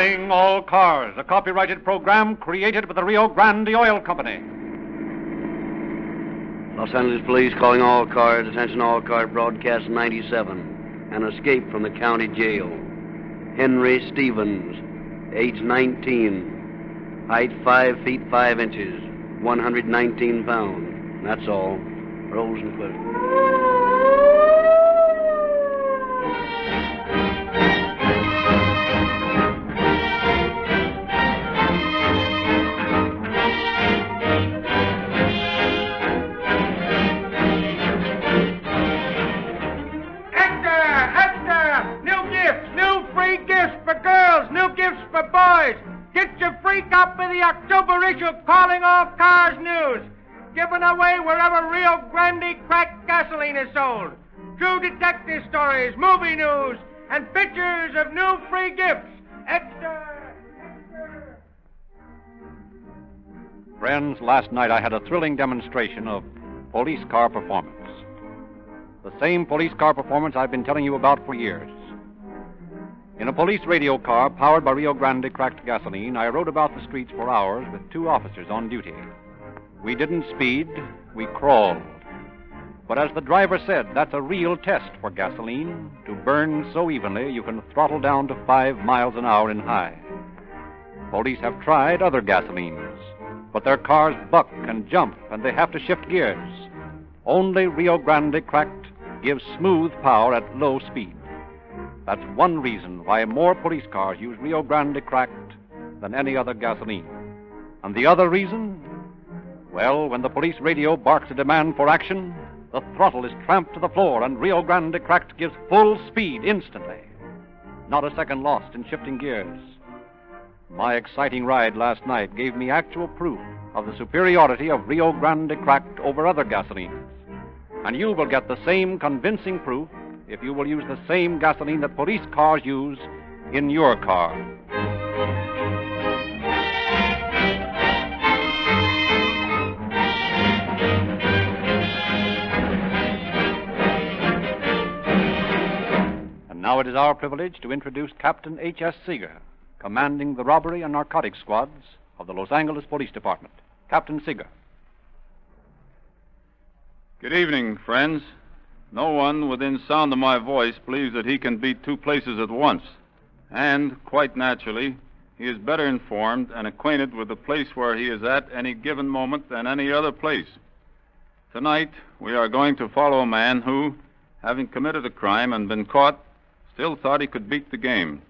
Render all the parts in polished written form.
Calling All Cars, a copyrighted program created by the Rio Grande Oil Company. Los Angeles Police calling all cars. Attention all car broadcast 97. An escape from the county jail. Henry Stevens, age 19. Height 5 feet 5 inches. 119 pounds. That's all. Rosenquist. Get your free copy of the October issue of Calling All Cars News. Given away wherever Rio Grande cracked gasoline is sold. True detective stories, movie news, and pictures of new free gifts. Extra! Friends, last night I had a thrilling demonstration of police car performance. The same police car performance I've been telling you about for years. In a police radio car powered by Rio Grande cracked gasoline, I rode about the streets for hours with 2 officers on duty. We didn't speed, we crawled. But as the driver said, that's a real test for gasoline, to burn so evenly you can throttle down to 5 miles an hour in high. Police have tried other gasolines, but their cars buck and jump, and they have to shift gears. Only Rio Grande cracked gives smooth power at low speed. That's one reason why more police cars use Rio Grande cracked than any other gasoline. And the other reason? Well, when the police radio barks a demand for action, the throttle is tramped to the floor and Rio Grande cracked gives full speed instantly. Not a second lost in shifting gears. My exciting ride last night gave me actual proof of the superiority of Rio Grande cracked over other gasolines. And you will get the same convincing proof if you will use the same gasoline that police cars use in your car. And now it is our privilege to introduce Captain H.S. Seeger, commanding the robbery and narcotics squads of the Los Angeles Police Department. Captain Seeger. Good evening, friends. No one within sound of my voice believes that he can be 2 places at once. And, quite naturally, he is better informed and acquainted with the place where he is at any given moment than any other place. Tonight, we are going to follow a man who, having committed a crime and been caught, still thought he could beat the game.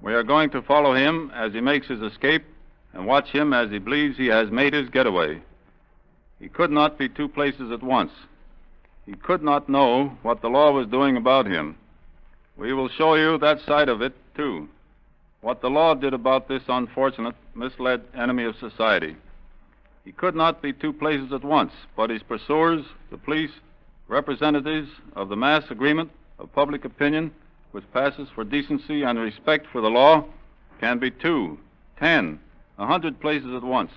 We are going to follow him as he makes his escape and watch him as he believes he has made his getaway. He could not be 2 places at once. He could not know what the law was doing about him. We will show you that side of it, too. What the law did about this unfortunate, misled enemy of society. He could not be 2 places at once, but his pursuers, the police, representatives of the mass agreement of public opinion, which passes for decency and respect for the law, can be 2, 10, 100 places at once.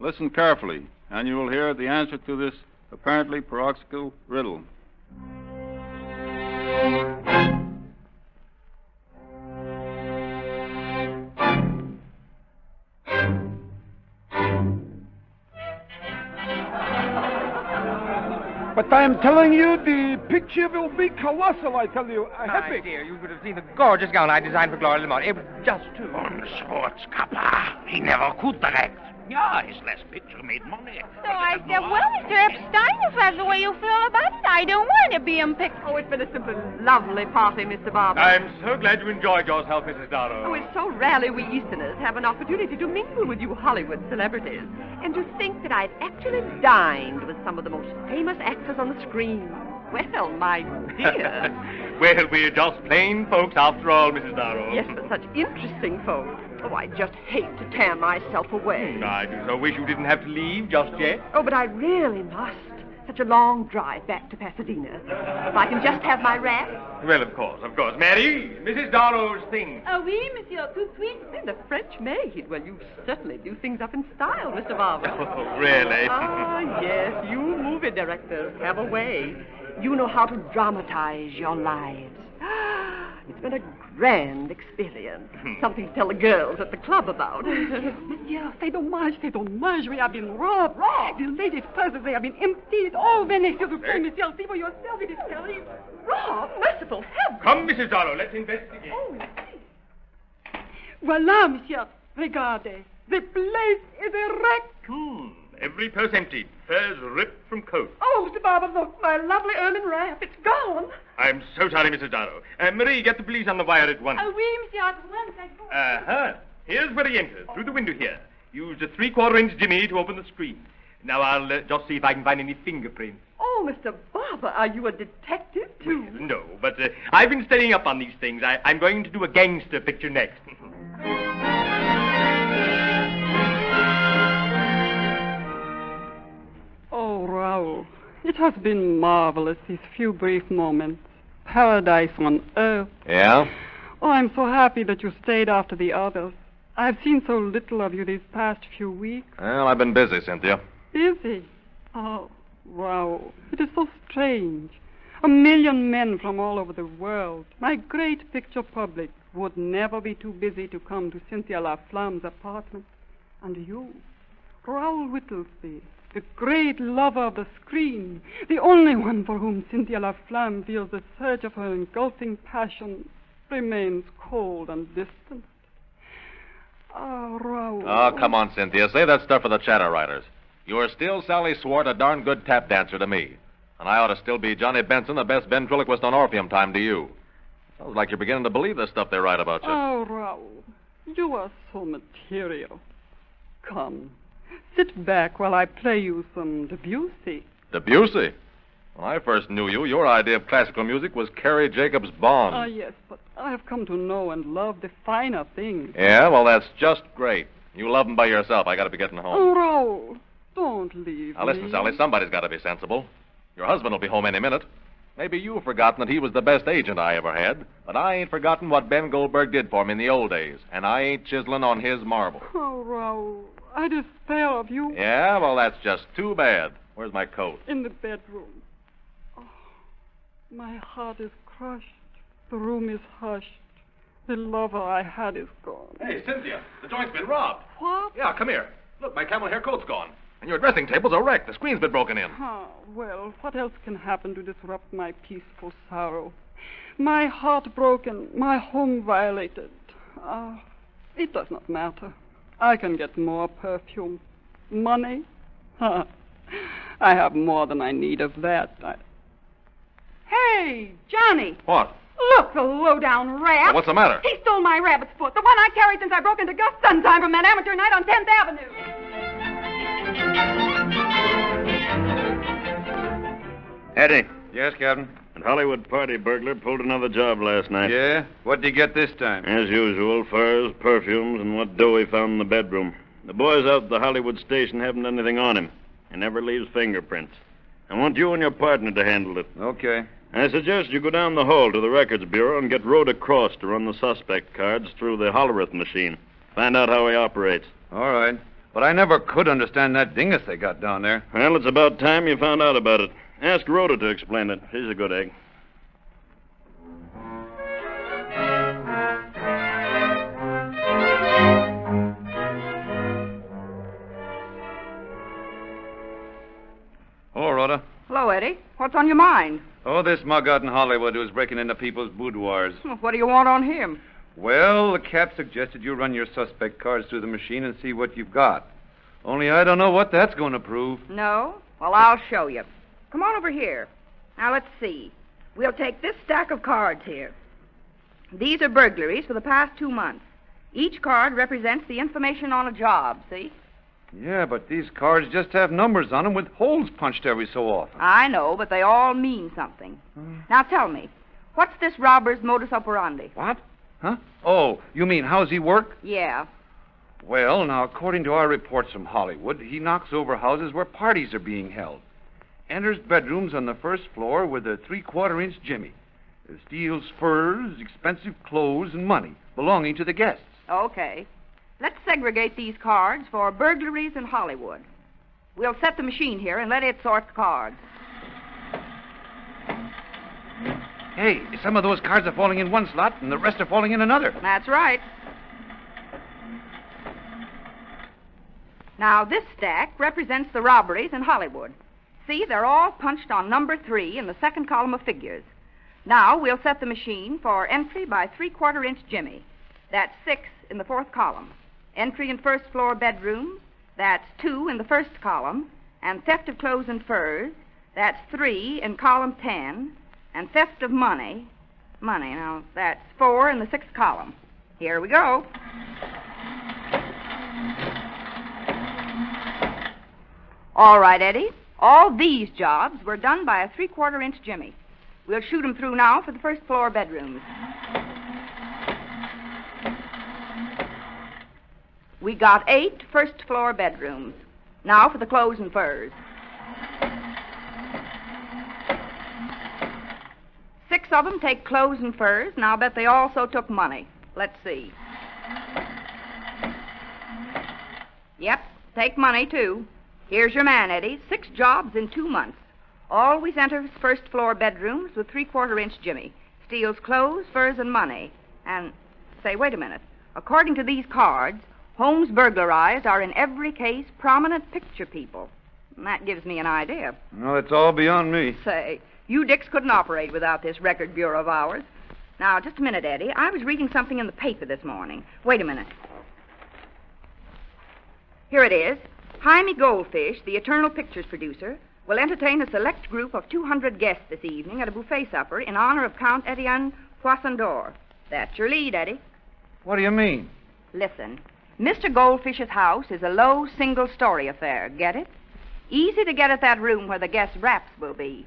Listen carefully, and you will hear the answer to this apparently paroxysmal riddle. But I'm telling you, the picture will be colossal, I tell you. My dear, you could have seen the gorgeous gown I designed for Gloria Lamont. It was just too... Sportskapper. He never could direct. Yeah, his last picture made money. So I said, well, Mr. Epstein, if that's the way you feel about it, I don't want to be in picture. Oh, it's been a simple, lovely party, Mr. Barber. I'm so glad you enjoyed yourself, Mrs. Darrow. Oh, it's so rarely we Easterners have an opportunity to mingle with you Hollywood celebrities. And to think that I've actually dined with some of the most famous actors on the screen. Well, my dear. Well, we're just plain folks after all, Mrs. Darrow. Yes, but such interesting folks. Oh, I just hate to tear myself away. I do so wish you didn't have to leave just yet. Oh, but I really must. Such a long drive back to Pasadena. If I can just have my wrap. Well, of course. Mary, Mrs. Darrow's things. Oh, oui, monsieur, tout de suite. And a French maid. Well, you certainly do things up in style, Mr. Barber. Oh, really? Ah, yes, you movie directors have a way. You know how to dramatize your lives. It's been a grand experience. Something to tell the girls at the club about. Monsieur, c'est dommage. We have been robbed. The ladies' purses, they have been emptied. Oh, venez, s'il vous plaît, monsieur. See for yourself. It is terrible. Rob, merciful heaven. Come, Mrs. Darrow, let's investigate. Oh, Voilà, monsieur. Regardez. The place is a wreck. Every purse emptied. Furs ripped from coats. Oh, Mr. Barber, look. My lovely ermine wrap. It's gone. I'm so sorry, Mrs. Darrow. Marie, get the police on the wire at once. Oh, oui, monsieur, at once. I go. Uh-huh. Here's where he entered, through the window here. Used a 3/4-inch jimmy to open the screen. Now I'll just see if I can find any fingerprints. Oh, Mr. Barber, are you a detective, too? Well, no, but I've been studying up on these things. I'm going to do a gangster picture next. Oh, Raoul, it has been marvelous, these few brief moments. Paradise on earth. Yeah? Oh, I'm so happy that you stayed after the others. I've seen so little of you these past few weeks. Well, I've been busy, Cynthia. Busy? Oh, Raoul, it is so strange. 1 million men from all over the world, my great picture public, would never be too busy to come to Cynthia Laflamme's apartment. And you, Raoul Whittlesey, the great lover of the screen, the only one for whom Cynthia Laflamme feels the surge of her engulfing passion, remains cold and distant. Ah, Raoul. Oh, come on, Cynthia. Say that stuff for the chatter writers. You are still Sally Swart, a darn good tap dancer to me. And I ought to still be Johnny Benson, the best ventriloquist on Orpheum time to you. Sounds like you're beginning to believe the stuff they write about you. Oh, Raoul, you are so material. Come, sit back while I play you some Debussy. Debussy? When I first knew you, your idea of classical music was Carrie Jacobs Bond. Ah, yes, but I have come to know and love the finer things. Yeah, well, that's just great. You love them by yourself. I got to be getting home. Oh, Raoul, don't leave Now, listen, me. Sally, somebody's got to be sensible. Your husband will be home any minute. Maybe you've forgotten that he was the best agent I ever had, but I ain't forgotten what Ben Goldberg did for me in the old days, and I ain't chiseling on his marble. Oh, Raoul, I despair of you. Yeah, well, that's just too bad. Where's my coat? In the bedroom. Oh, my heart is crushed. The room is hushed. The lover I had is gone. Hey, Cynthia, the joint's been robbed. What? Yeah, come here. Look, my camel hair coat's gone. And your dressing table's a wreck. The screen's been broken in. Ah, well, what else can happen to disrupt my peaceful sorrow? My heart broken, my home violated. Ah, it does not matter. I can get more perfume. Money? Ha! I have more than I need of that. Hey, Johnny. What? Look, the low-down rat. What's the matter? He stole my rabbit's foot, the one I carried since I broke into Gus Suntime from that amateur night on 10th Avenue. Eddie, Yes, Captain. that Hollywood party burglar pulled another job last night. Yeah? What'd he get this time? As usual, furs, perfumes, and what dough he found in the bedroom. The boys out at the Hollywood station haven't anything on him. He never leaves fingerprints. I want you and your partner to handle it. Okay. I suggest you go down the hall to the Records Bureau and get Rhoda Cross to run the suspect cards through the Hollerith machine. Find out how he operates. All right. But I never could understand that dingus they got down there. Well, it's about time you found out about it. Ask Rhoda to explain it. She's a good egg. Hello, Rhoda. Hello, Eddie. What's on your mind? Oh, this mug out in Hollywood who's breaking into people's boudoirs. What do you want on him? Well, the cap suggested you run your suspect cards through the machine and see what you've got. Only I don't know what that's going to prove. No? Well, I'll show you. Come on over here. Now, let's see. We'll take this stack of cards here. These are burglaries for the past 2 months. Each card represents the information on a job, see? Yeah, but these cards just have numbers on them with holes punched every so often. I know, but they all mean something. Now, tell me, what's this robber's modus operandi? What? Huh? Oh, you mean how's he work? Yeah. Well, now, according to our reports from Hollywood, he knocks over houses where parties are being held. Enters bedrooms on the first floor with a 3/4-inch jimmy. Steals furs, expensive clothes, and money belonging to the guests. Okay. Let's segregate these cards for burglaries in Hollywood. We'll set the machine here and let it sort the cards. Hey, some of those cards are falling in one slot and the rest are falling in another. That's right. Now, this stack represents the robberies in Hollywood. See, they're all punched on number 3 in the second column of figures. Now, we'll set the machine for entry by 3/4-inch Jimmy. That's 6 in the 4th column. Entry in first floor bedrooms, that's 2 in the first column. And theft of clothes and furs, that's 3 in column 10. And theft of money, now, that's 4 in the 6th column. Here we go. All right, Eddie. All these jobs were done by a 3/4-inch Jimmy. We'll shoot 'em through now for the first floor bedrooms. We got 8 first floor bedrooms. Now for the clothes and furs. 6 of them take clothes and furs, and I'll bet they also took money. Let's see. Yep, take money, too. Here's your man, Eddie. 6 jobs in 2 months. Always enters first floor bedrooms with 3/4-inch Jimmy. Steals clothes, furs, and money. And, say, wait a minute. According to these cards, homes burglarized are in every case prominent picture people. And that gives me an idea. No, it's all beyond me. Say, you dicks couldn't operate without this record bureau of ours. Now, just a minute, Eddie. I was reading something in the paper this morning. Wait a minute. Here it is. Jaime Goldfish, the Eternal Pictures producer, will entertain a select group of 200 guests this evening at a buffet supper in honor of Count Etienne Poissondor. That's your lead, Eddie. What do you mean? Listen, Mr. Goldfish's house is a low, single-story affair. Get it? Easy to get at that room where the guests' wraps will be.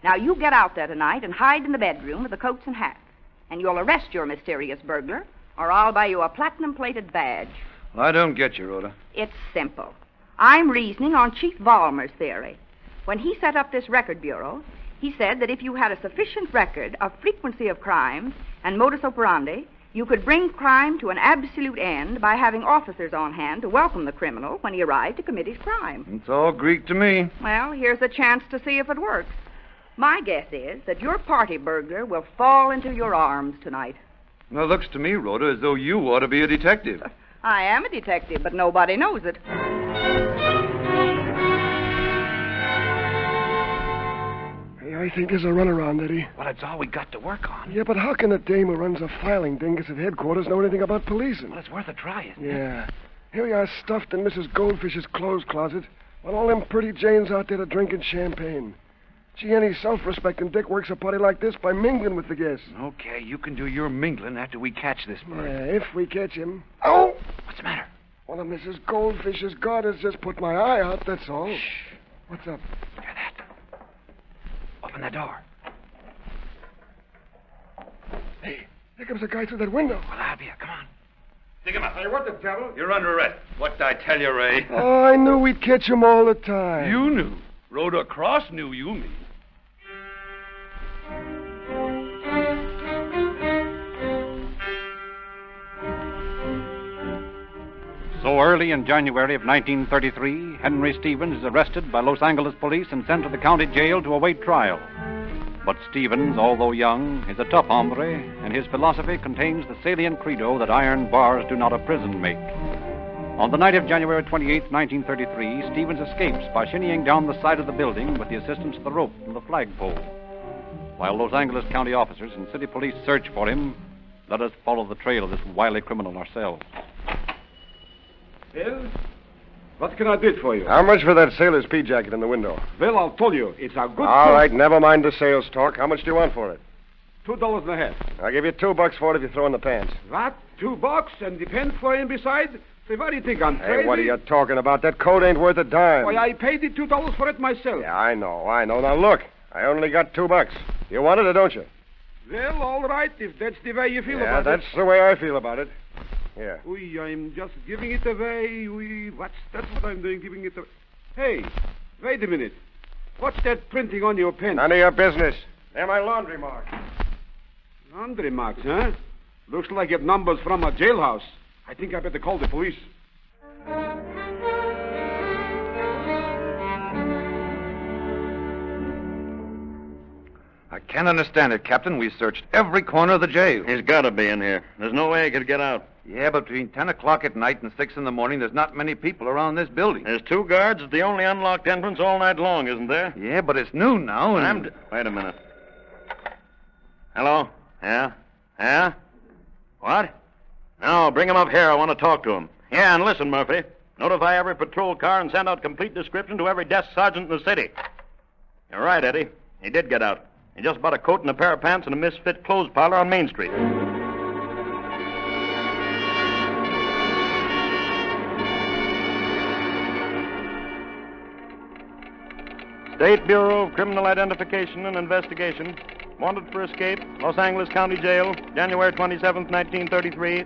Now, you get out there tonight and hide in the bedroom with the coats and hats. And you'll arrest your mysterious burglar, or I'll buy you a platinum-plated badge. Well, I don't get you, Rhoda. It's simple. I'm reasoning on Chief Vollmer's theory. When he set up this record bureau, he said that if you had a sufficient record of frequency of crimes and modus operandi, you could bring crime to an absolute end by having officers on hand to welcome the criminal when he arrived to commit his crime. It's all Greek to me. Well, here's a chance to see if it works. My guess is that your party burglar will fall into your arms tonight. Well, it looks to me, Rhoda, as though you ought to be a detective. I am a detective, but nobody knows it. Hey, I think there's a runaround, Eddie. Well, it's all we got to work on. Yeah, but how can a dame who runs a filing dingus at headquarters know anything about policing? Well, it's worth a try, isn't it? Yeah. Here we are stuffed in Mrs. Goldfish's clothes closet while all them pretty Janes out there are drinking champagne. Gee, any self-respecting dick works a party like this by mingling with the guests. Okay, you can do your mingling after we catch this bird. Yeah, if we catch him. Oh! What's the matter? One of Mrs. Goldfish's garters just put my eye out, that's all. Shh. What's up? Hear that? Open the door. Hey, here comes a guy through that window. Well, I'll be here. Come on. Stick him up. Hey, what the devil? You're under arrest. What'd I tell you, Ray? Oh, I knew we'd catch him all the time. You knew. Rhoda Cross knew you mean. So early in January of 1933, Henry Stevens is arrested by Los Angeles police and sent to the county jail to await trial. But Stevens, although young, is a tough hombre, and his philosophy contains the salient credo that iron bars do not a prison make. On the night of January 28, 1933, Stevens escapes by shinnying down the side of the building with the assistance of the rope from the flagpole. While Los Angeles county officers and city police search for him, let us follow the trail of this wily criminal ourselves. Bill, what can I do for you? How much for that sailor's pea jacket in the window? Well, I'll tell you, it's a good All right, never mind the sales talk. How much do you want for it? $2.50. I'll give you $2 for it if you throw in the pants. What? $2 and the pen for him beside? Say, what do you think, I'm crazy? Hey, what are you talking about? That coat ain't worth a dime. Why, I paid the $2 for it myself. Yeah, I know. Now, look, I only got $2. You want it or don't you? Well, all right, if that's the way you feel Yeah, about that's the way I feel about it. Yeah. Ooh, I'm just giving it away. That's what I'm doing, giving it away. Hey, wait a minute. What's that printing on your pen? None of your business. They're my laundry marks. Laundry marks, huh? Looks like it numbers from a jailhouse. I think I better call the police. I can't understand it, Captain. We searched every corner of the jail. He's got to be in here. There's no way he could get out. Yeah, but between 10 o'clock at night and 6 in the morning, there's not many people around this building. There's 2 guards at the only unlocked entrance all night long, isn't there? Yeah, but it's noon now, and... Wait a minute. Hello? Yeah? Yeah? What? No, bring him up here. I want to talk to him. Yeah, and listen, Murphy. Notify every patrol car and send out complete description to every desk sergeant in the city. You're right, Eddie. He did get out. He just bought a coat and a pair of pants in a misfit clothes parlor on Main Street. State Bureau of Criminal Identification and Investigation. Wanted for escape, Los Angeles County Jail, January 27th, 1933.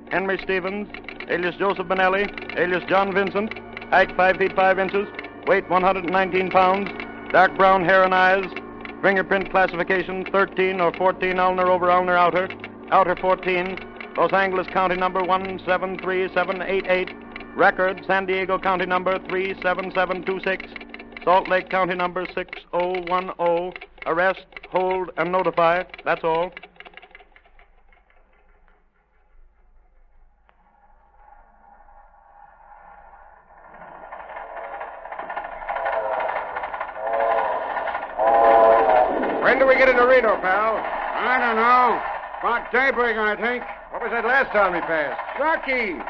Henry Stevens, alias Joseph Benelli, alias John Vincent, height 5 feet 5 inches, weight 119 pounds, dark brown hair and eyes, fingerprint classification 13 or 14 ulnar over ulnar outer, outer 14, Los Angeles County number 173788, record San Diego County number 37726, Salt Lake County number 6010, arrest, hold, and notify. That's all. When do we get into Reno, pal? I don't know. About daybreak, I think. What was that last town we passed? Truckee.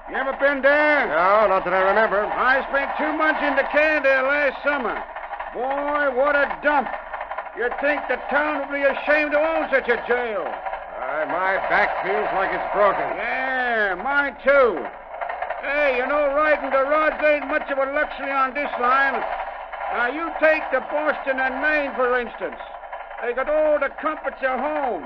You ever been there? No, not that I remember. I spent 2 months in Decatur there last summer. Boy, what a dump. You'd think the town would be ashamed to own such a jail. My back feels like it's broken. Yeah, mine too. Hey, you know, riding the rods ain't much of a luxury on this line. Now, you take the Boston and Maine, for instance. They got all the comforts of home.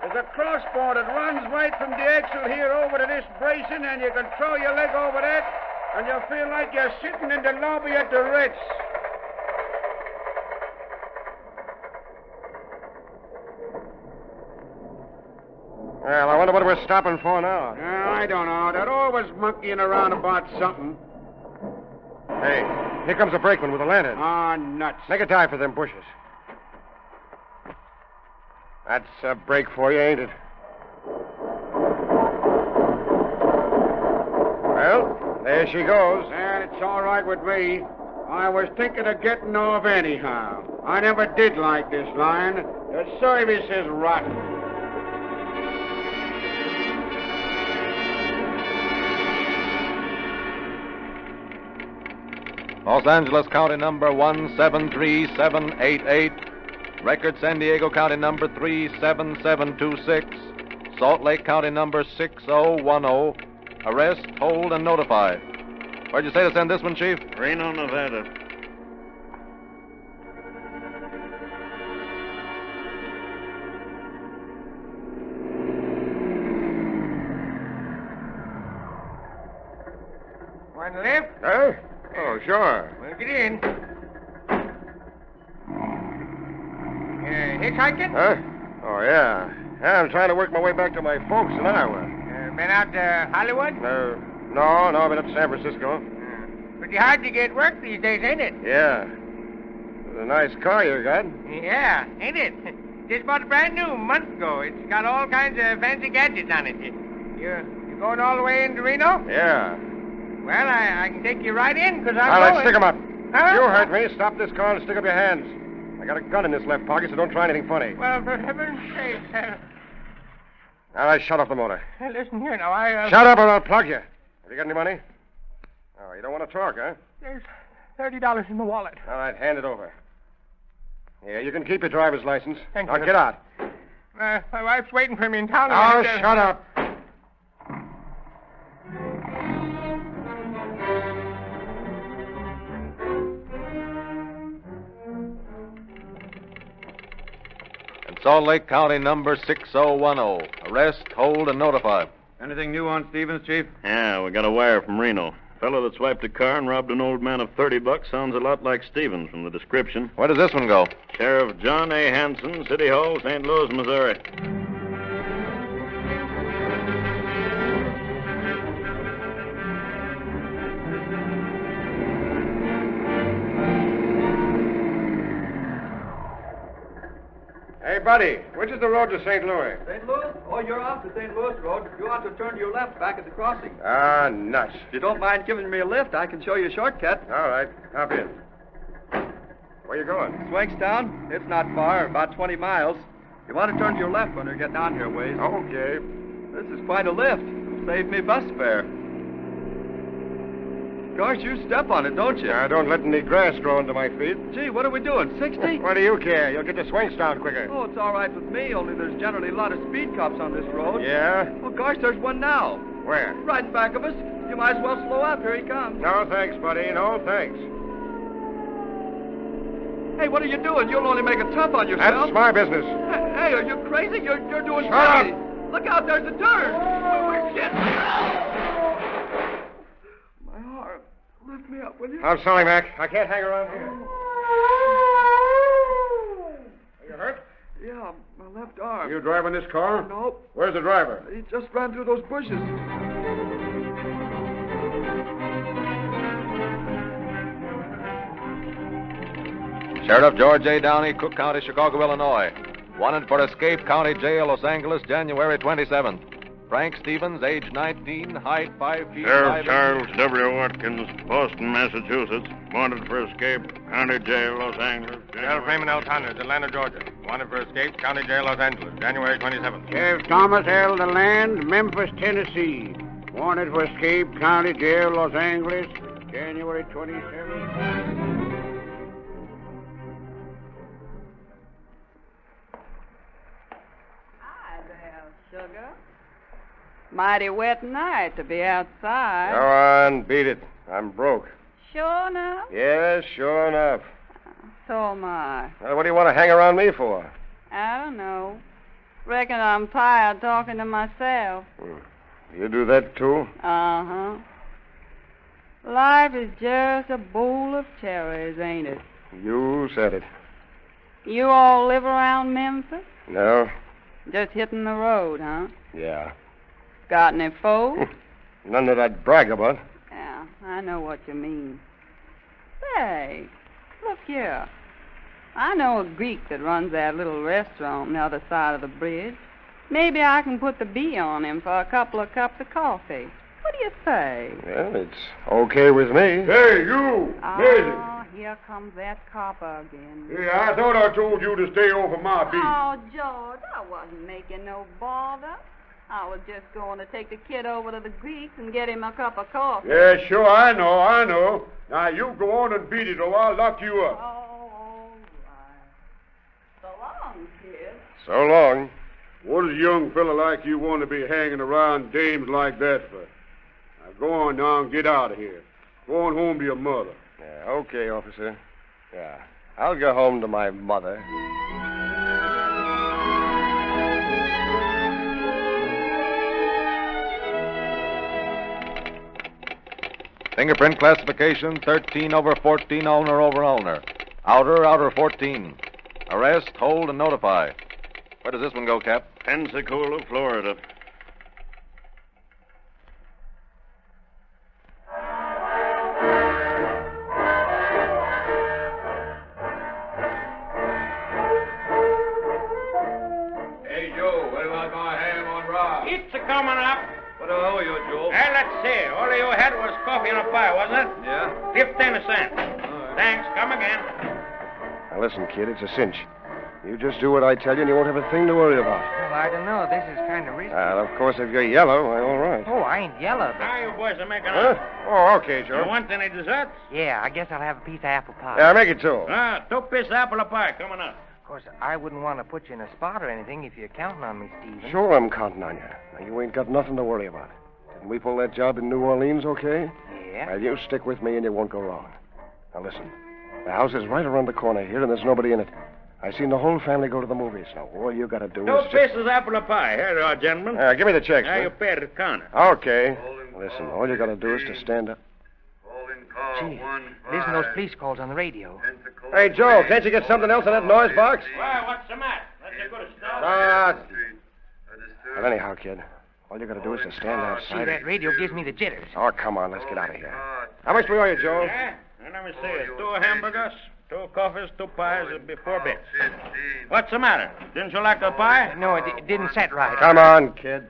There's a crossbar that runs right from the axle here over to this bracing, and you can throw your leg over that, and you'll feel like you're sitting in the lobby at the Ritz. Well, I wonder what we're stopping for now. I don't know. They're always monkeying around about something. Hey, here comes a brakeman with a lantern. Ah, nuts. Make a dive for them bushes. That's a break for you, ain't it? Well, there she goes. And it's all right with me. I was thinking of getting off anyhow. I never did like this line. The service is rotten. Los Angeles County number 173788. Record San Diego County number 37726. Salt Lake County number 6010. Arrest, hold, and notify. Where'd you say to send this one, Chief? Reno, Nevada. Want a lift? Huh? Oh, sure. Well, get in. Hitchhiking? Huh? Oh, yeah. I'm trying to work my way back to my folks in Iowa. Been out to Hollywood? No, I've been up to San Francisco. Pretty hard to get work these days, ain't it? Yeah. It's a nice car you got. Yeah, ain't it? Just bought it brand new a month ago. It's got all kinds of fancy gadgets on it. You going all the way into Reno? Yeah. Well, I can take you right in, because I'm All going. right, stick 'em up. Huh? You hurt me. Stop this car and stick up your hands. I got a gun in this left pocket, so don't try anything funny. Well, for heaven's sake. All right, shut off the motor. Listen here now, I... Shut up or I'll plug you. Have you got any money? Oh, you don't want to talk, huh? There's $30 in the wallet. All right, hand it over. Yeah, you can keep your driver's license. Thank now you. get out. My wife's waiting for me in town. Oh, shut up. Salt Lake County number 6010. Arrest, hold, and notify. Anything new on Stevens, Chief? Yeah, we got a wire from Reno. Fellow that swiped a car and robbed an old man of $30 sounds a lot like Stevens from the description. Where does this one go? Sheriff John A. Hanson, City Hall, St. Louis, Missouri. buddy, which is the road to St. Louis? St. Louis? Oh, you're off the St. Louis Road. You ought to turn to your left back at the crossing. Ah, nuts. If you don't mind giving me a lift, I can show you a shortcut. All right. Hop in. Where you going? Swankstown? It's not far, about 20 miles. You want to turn to your left when you get down here a ways. Okay. This is quite a lift. It'll save me bus fare. Gosh, you step on it, don't you? Now, don't let any grass grow under my feet. Gee, what are we doing, 60? What do you care? You'll get to Swankstown quicker. Oh, it's all right with me, only there's generally a lot of speed cops on this road. Yeah? Oh, gosh, there's one now. Where? Right in back of us. You might as well slow up. Here he comes. No, thanks, buddy. No, thanks. Hey, what are you doing? You'll only make it tough on yourself. That's my business. Hey, are you crazy? You're doing Shut up! crazy. Look out, there's a turn. Oh, shit. My arm. Lift me up, will you? I'm sorry, Mac. I can't hang around here. Are you hurt? Yeah, my left arm. You driving this car? Nope. Where's the driver? He just ran through those bushes. Sheriff George A. Downey, Cook County, Chicago, Illinois. Wanted for escape, County Jail, Los Angeles, January 27th. Frank Stevens, age 19, height 5 feet. Sheriff Charles W. Watkins, Boston, Massachusetts. Wanted for escape, County Jail, Los Angeles. Sheriff Raymond L. Connors, Atlanta, Georgia. Wanted for escape, County Jail, Los Angeles, January 27th. Sheriff Thomas L. DeLand, Memphis, Tennessee. Wanted for escape, County Jail, Los Angeles, January 27th. Sugar. Mighty wet night to be outside. Go on, beat it. I'm broke. Sure enough? Yes, sure enough. So am I. Well, what do you want to hang around me for? I don't know. Reckon I'm tired talking to myself. You do that, too? Uh-huh. Life is just a bowl of cherries, ain't it? You said it. You all live around Memphis? No? Just hitting the road, huh? Yeah. Got any folks? None that I'd brag about. Yeah, I know what you mean. Say, look here. I know a Greek that runs that little restaurant on the other side of the bridge. Maybe I can put the bee on him for a couple of cups of coffee. What do you say? Well, it's okay with me. Hey, you! Oh, here comes that copper again. Hey, I thought I told you to stay over my beat. Oh, George, I wasn't making no bother. I was just going to take the kid over to the Greeks and get him a cup of coffee. Yeah, sure, I know. Now, you go on and beat it, or I'll lock you up. Oh, all right. So long, kid. So long. What does a young fella like you want to be hanging around dames like that for? Now, go on now and get out of here. Go on home to your mother. Yeah, okay, officer. Yeah, I'll go home to my mother. Fingerprint classification 13 over 14, ulnar over ulnar. Outer 14. Arrest, hold, and notify. Where does this one go, Cap? Pensacola, Florida. Hey, Joe, what about my ham on Rob? It's a-coming up. What do I owe you, Joe? Well, let's see. All you had was coffee and a pie, wasn't it? Yeah. 15 cents. Thanks. Come again. Now, listen, kid, it's a cinch. You just do what I tell you, and you won't have a thing to worry about. Well, I don't know. This is kind of risky. Of course, if you're yellow, well, all right. Oh, I ain't yellow, but... Now you boys are making Huh? up. Oh, okay, Joe. You want any desserts? Yeah, I guess I'll have a piece of apple pie. Yeah, make it two. 2 pieces apple a pie coming up. Of course, I wouldn't want to put you in a spot or anything if you're counting on me, Stephen. Sure, I'm counting on you. Now, you ain't got nothing to worry about. Didn't we pull that job in New Orleans, okay? Yeah? Well, you stick with me and you won't go wrong. Now, listen. The house is right around the corner here, and there's nobody in it. I seen the whole family go to the movies. Now, all you got to do 2 is... pieces apple a pie. Here you are, gentlemen. Give me the checks, Now will you pay at the counter. Okay. Listen, all you got to do is to stand up. Gee, listen to those police calls on the radio. Hey, Joe, can't you get something else in that noise box? Well, what's the matter? That's a good start. Well, anyhow, kid, all you got to do is to stand See, outside. that radio gives me the jitters. Oh, come on, let's get out of here. How much do we owe you, Joe? Yeah? Now, let me see. 2 hamburgers, 2 coffees, 2 pies, before bits. What's the matter? Didn't you like the pie? No, it didn't set right. Come on, kid.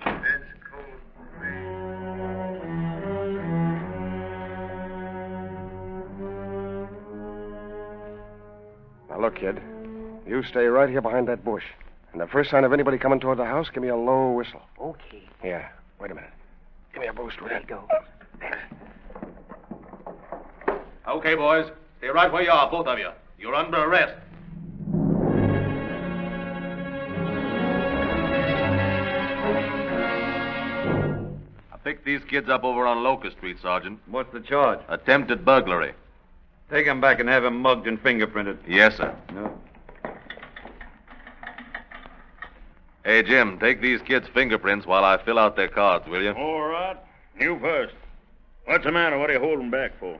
Now, look, kid. You stay right here behind that bush. And the first sign of anybody coming toward the house, give me a low whistle. Okay. Yeah. Wait a minute. Give me a boost, will you? There you go. Okay, boys. Stay right where you are, both of you. You're under arrest. I picked these kids up over on Locust Street, Sergeant. What's the charge? Attempted burglary. Take him back and have him mugged and fingerprinted. Yes, sir. No. Hey, Jim, take these kids' fingerprints while I fill out their cards, will you? All right. You first. What's the matter? What are you holding back for?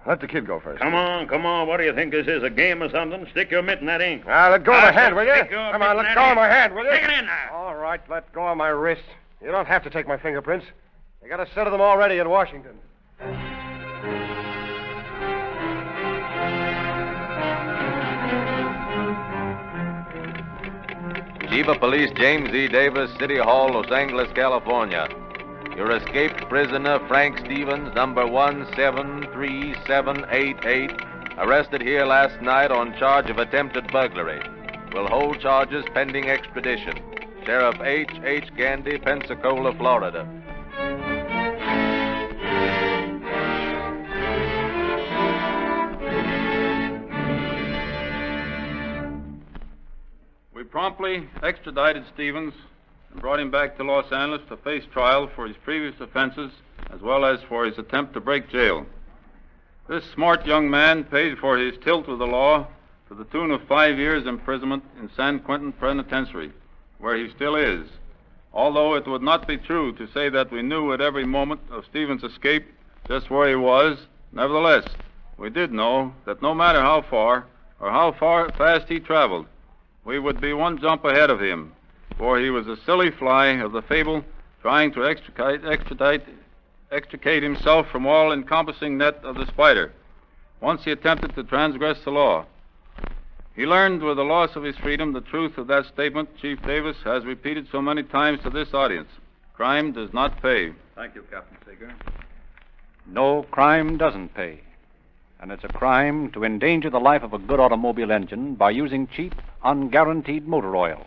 Let the kid go first. Come on, come on. What do you think this is, a game or something? Stick your mitt in that ink. Let go of my hand, will you? Come on, let go of my hand, will you? Take it in now. All right, let go of my wrist. You don't have to take my fingerprints. They got a set of them already in Washington. Chief of Police James E. Davis, City Hall, Los Angeles, California. Your escaped prisoner, Frank Stevens, number 173788, arrested here last night on charge of attempted burglary. Will hold charges pending extradition. Sheriff H. H. Gandy, Pensacola, Florida. We promptly extradited Stevens and brought him back to Los Angeles to face trial for his previous offenses as well as for his attempt to break jail. This smart young man paid for his tilt with the law to the tune of 5 years' imprisonment in San Quentin Penitentiary, where he still is. Although it would not be true to say that we knew at every moment of Stevens' escape just where he was, nevertheless, we did know that no matter how far or how fast he traveled, we would be one jump ahead of him, for he was a silly fly of the fable trying to extricate himself from all-encompassing net of the spider. Once he attempted to transgress the law. He learned with the loss of his freedom the truth of that statement Chief Davis has repeated so many times to this audience. Crime does not pay. Thank you, Captain Seeger. No, crime doesn't pay. And it's a crime to endanger the life of a good automobile engine by using cheap, unguaranteed motor oil.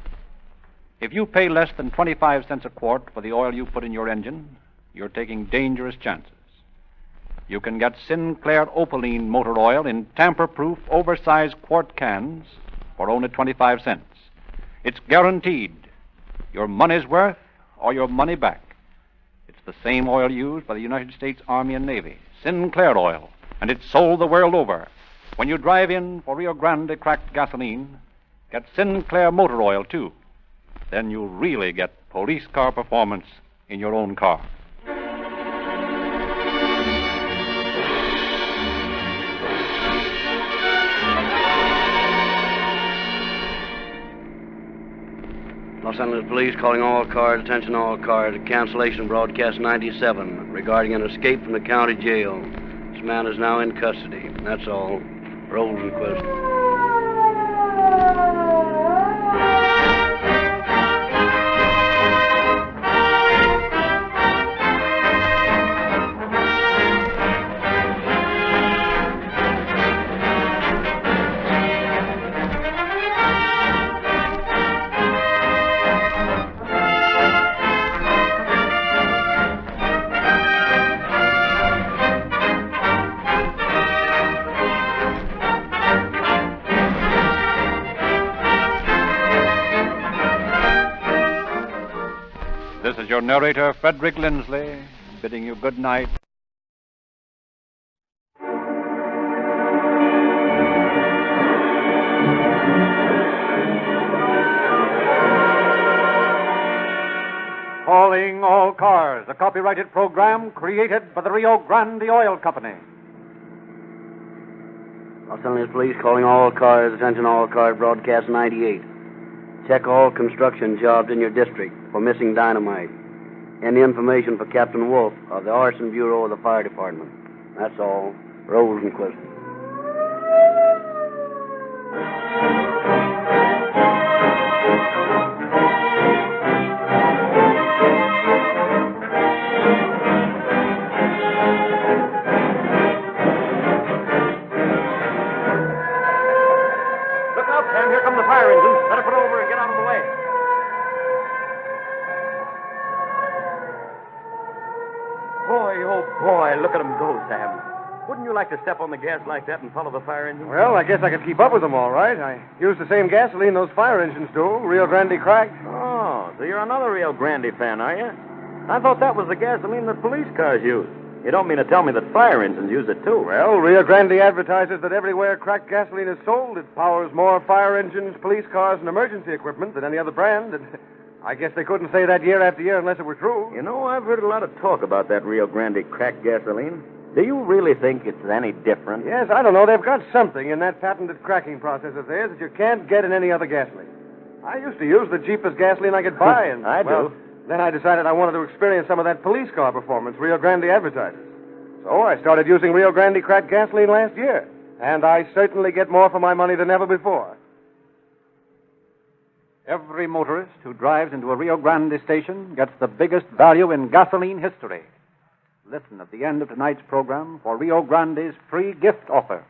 If you pay less than 25 cents a quart for the oil you put in your engine, you're taking dangerous chances. You can get Sinclair Opaline motor oil in tamper-proof, oversized quart cans for only 25 cents. It's guaranteed. Your money's worth or your money back. It's the same oil used by the United States Army and Navy, Sinclair oil, and it's sold the world over. When you drive in for Rio Grande cracked gasoline, get Sinclair motor oil, too. Then you really get police car performance in your own car. Los Angeles Police calling all cars, attention all cars, cancellation broadcast 97 regarding an escape from the county jail. This man is now in custody. That's all. Rosenquist. This is your narrator, Frederick Lindsley, bidding you good night. Calling all cars, a copyrighted program created by the Rio Grande Oil Company. Los Angeles Police calling all cars, attention all cars, broadcast 98. Check all construction jobs in your district for missing dynamite. Any information for Captain Wolf of the Arson Bureau of the Fire Department. That's all. Rosenquist. And here come the fire engines. Better put over and get out of the way. Boy, oh boy, look at them go, Sam. Wouldn't you like to step on the gas like that and follow the fire engines? Well, I guess I could keep up with them all right. I use the same gasoline those fire engines do, Rio Grande cracked. Oh, so you're another Rio Grande fan, are you? I thought that was the gasoline that police cars use. You don't mean to tell me that fire engines use it, too? Well, Rio Grande advertises that everywhere cracked gasoline is sold, it powers more fire engines, police cars, and emergency equipment than any other brand. And I guess they couldn't say that year after year unless it were true. You know, I've heard a lot of talk about that Rio Grande cracked gasoline. Do you really think it's any different? Yes, I don't know. They've got something in that patented cracking process of theirs that you can't get in any other gasoline. I used to use the cheapest gasoline I could buy, and I do. Then I decided I wanted to experience some of that police car performance Rio Grande advertises. So I started using Rio Grande cracked gasoline last year, and I certainly get more for my money than ever before. Every motorist who drives into a Rio Grande station gets the biggest value in gasoline history. Listen at the end of tonight's program for Rio Grande's free gift offer.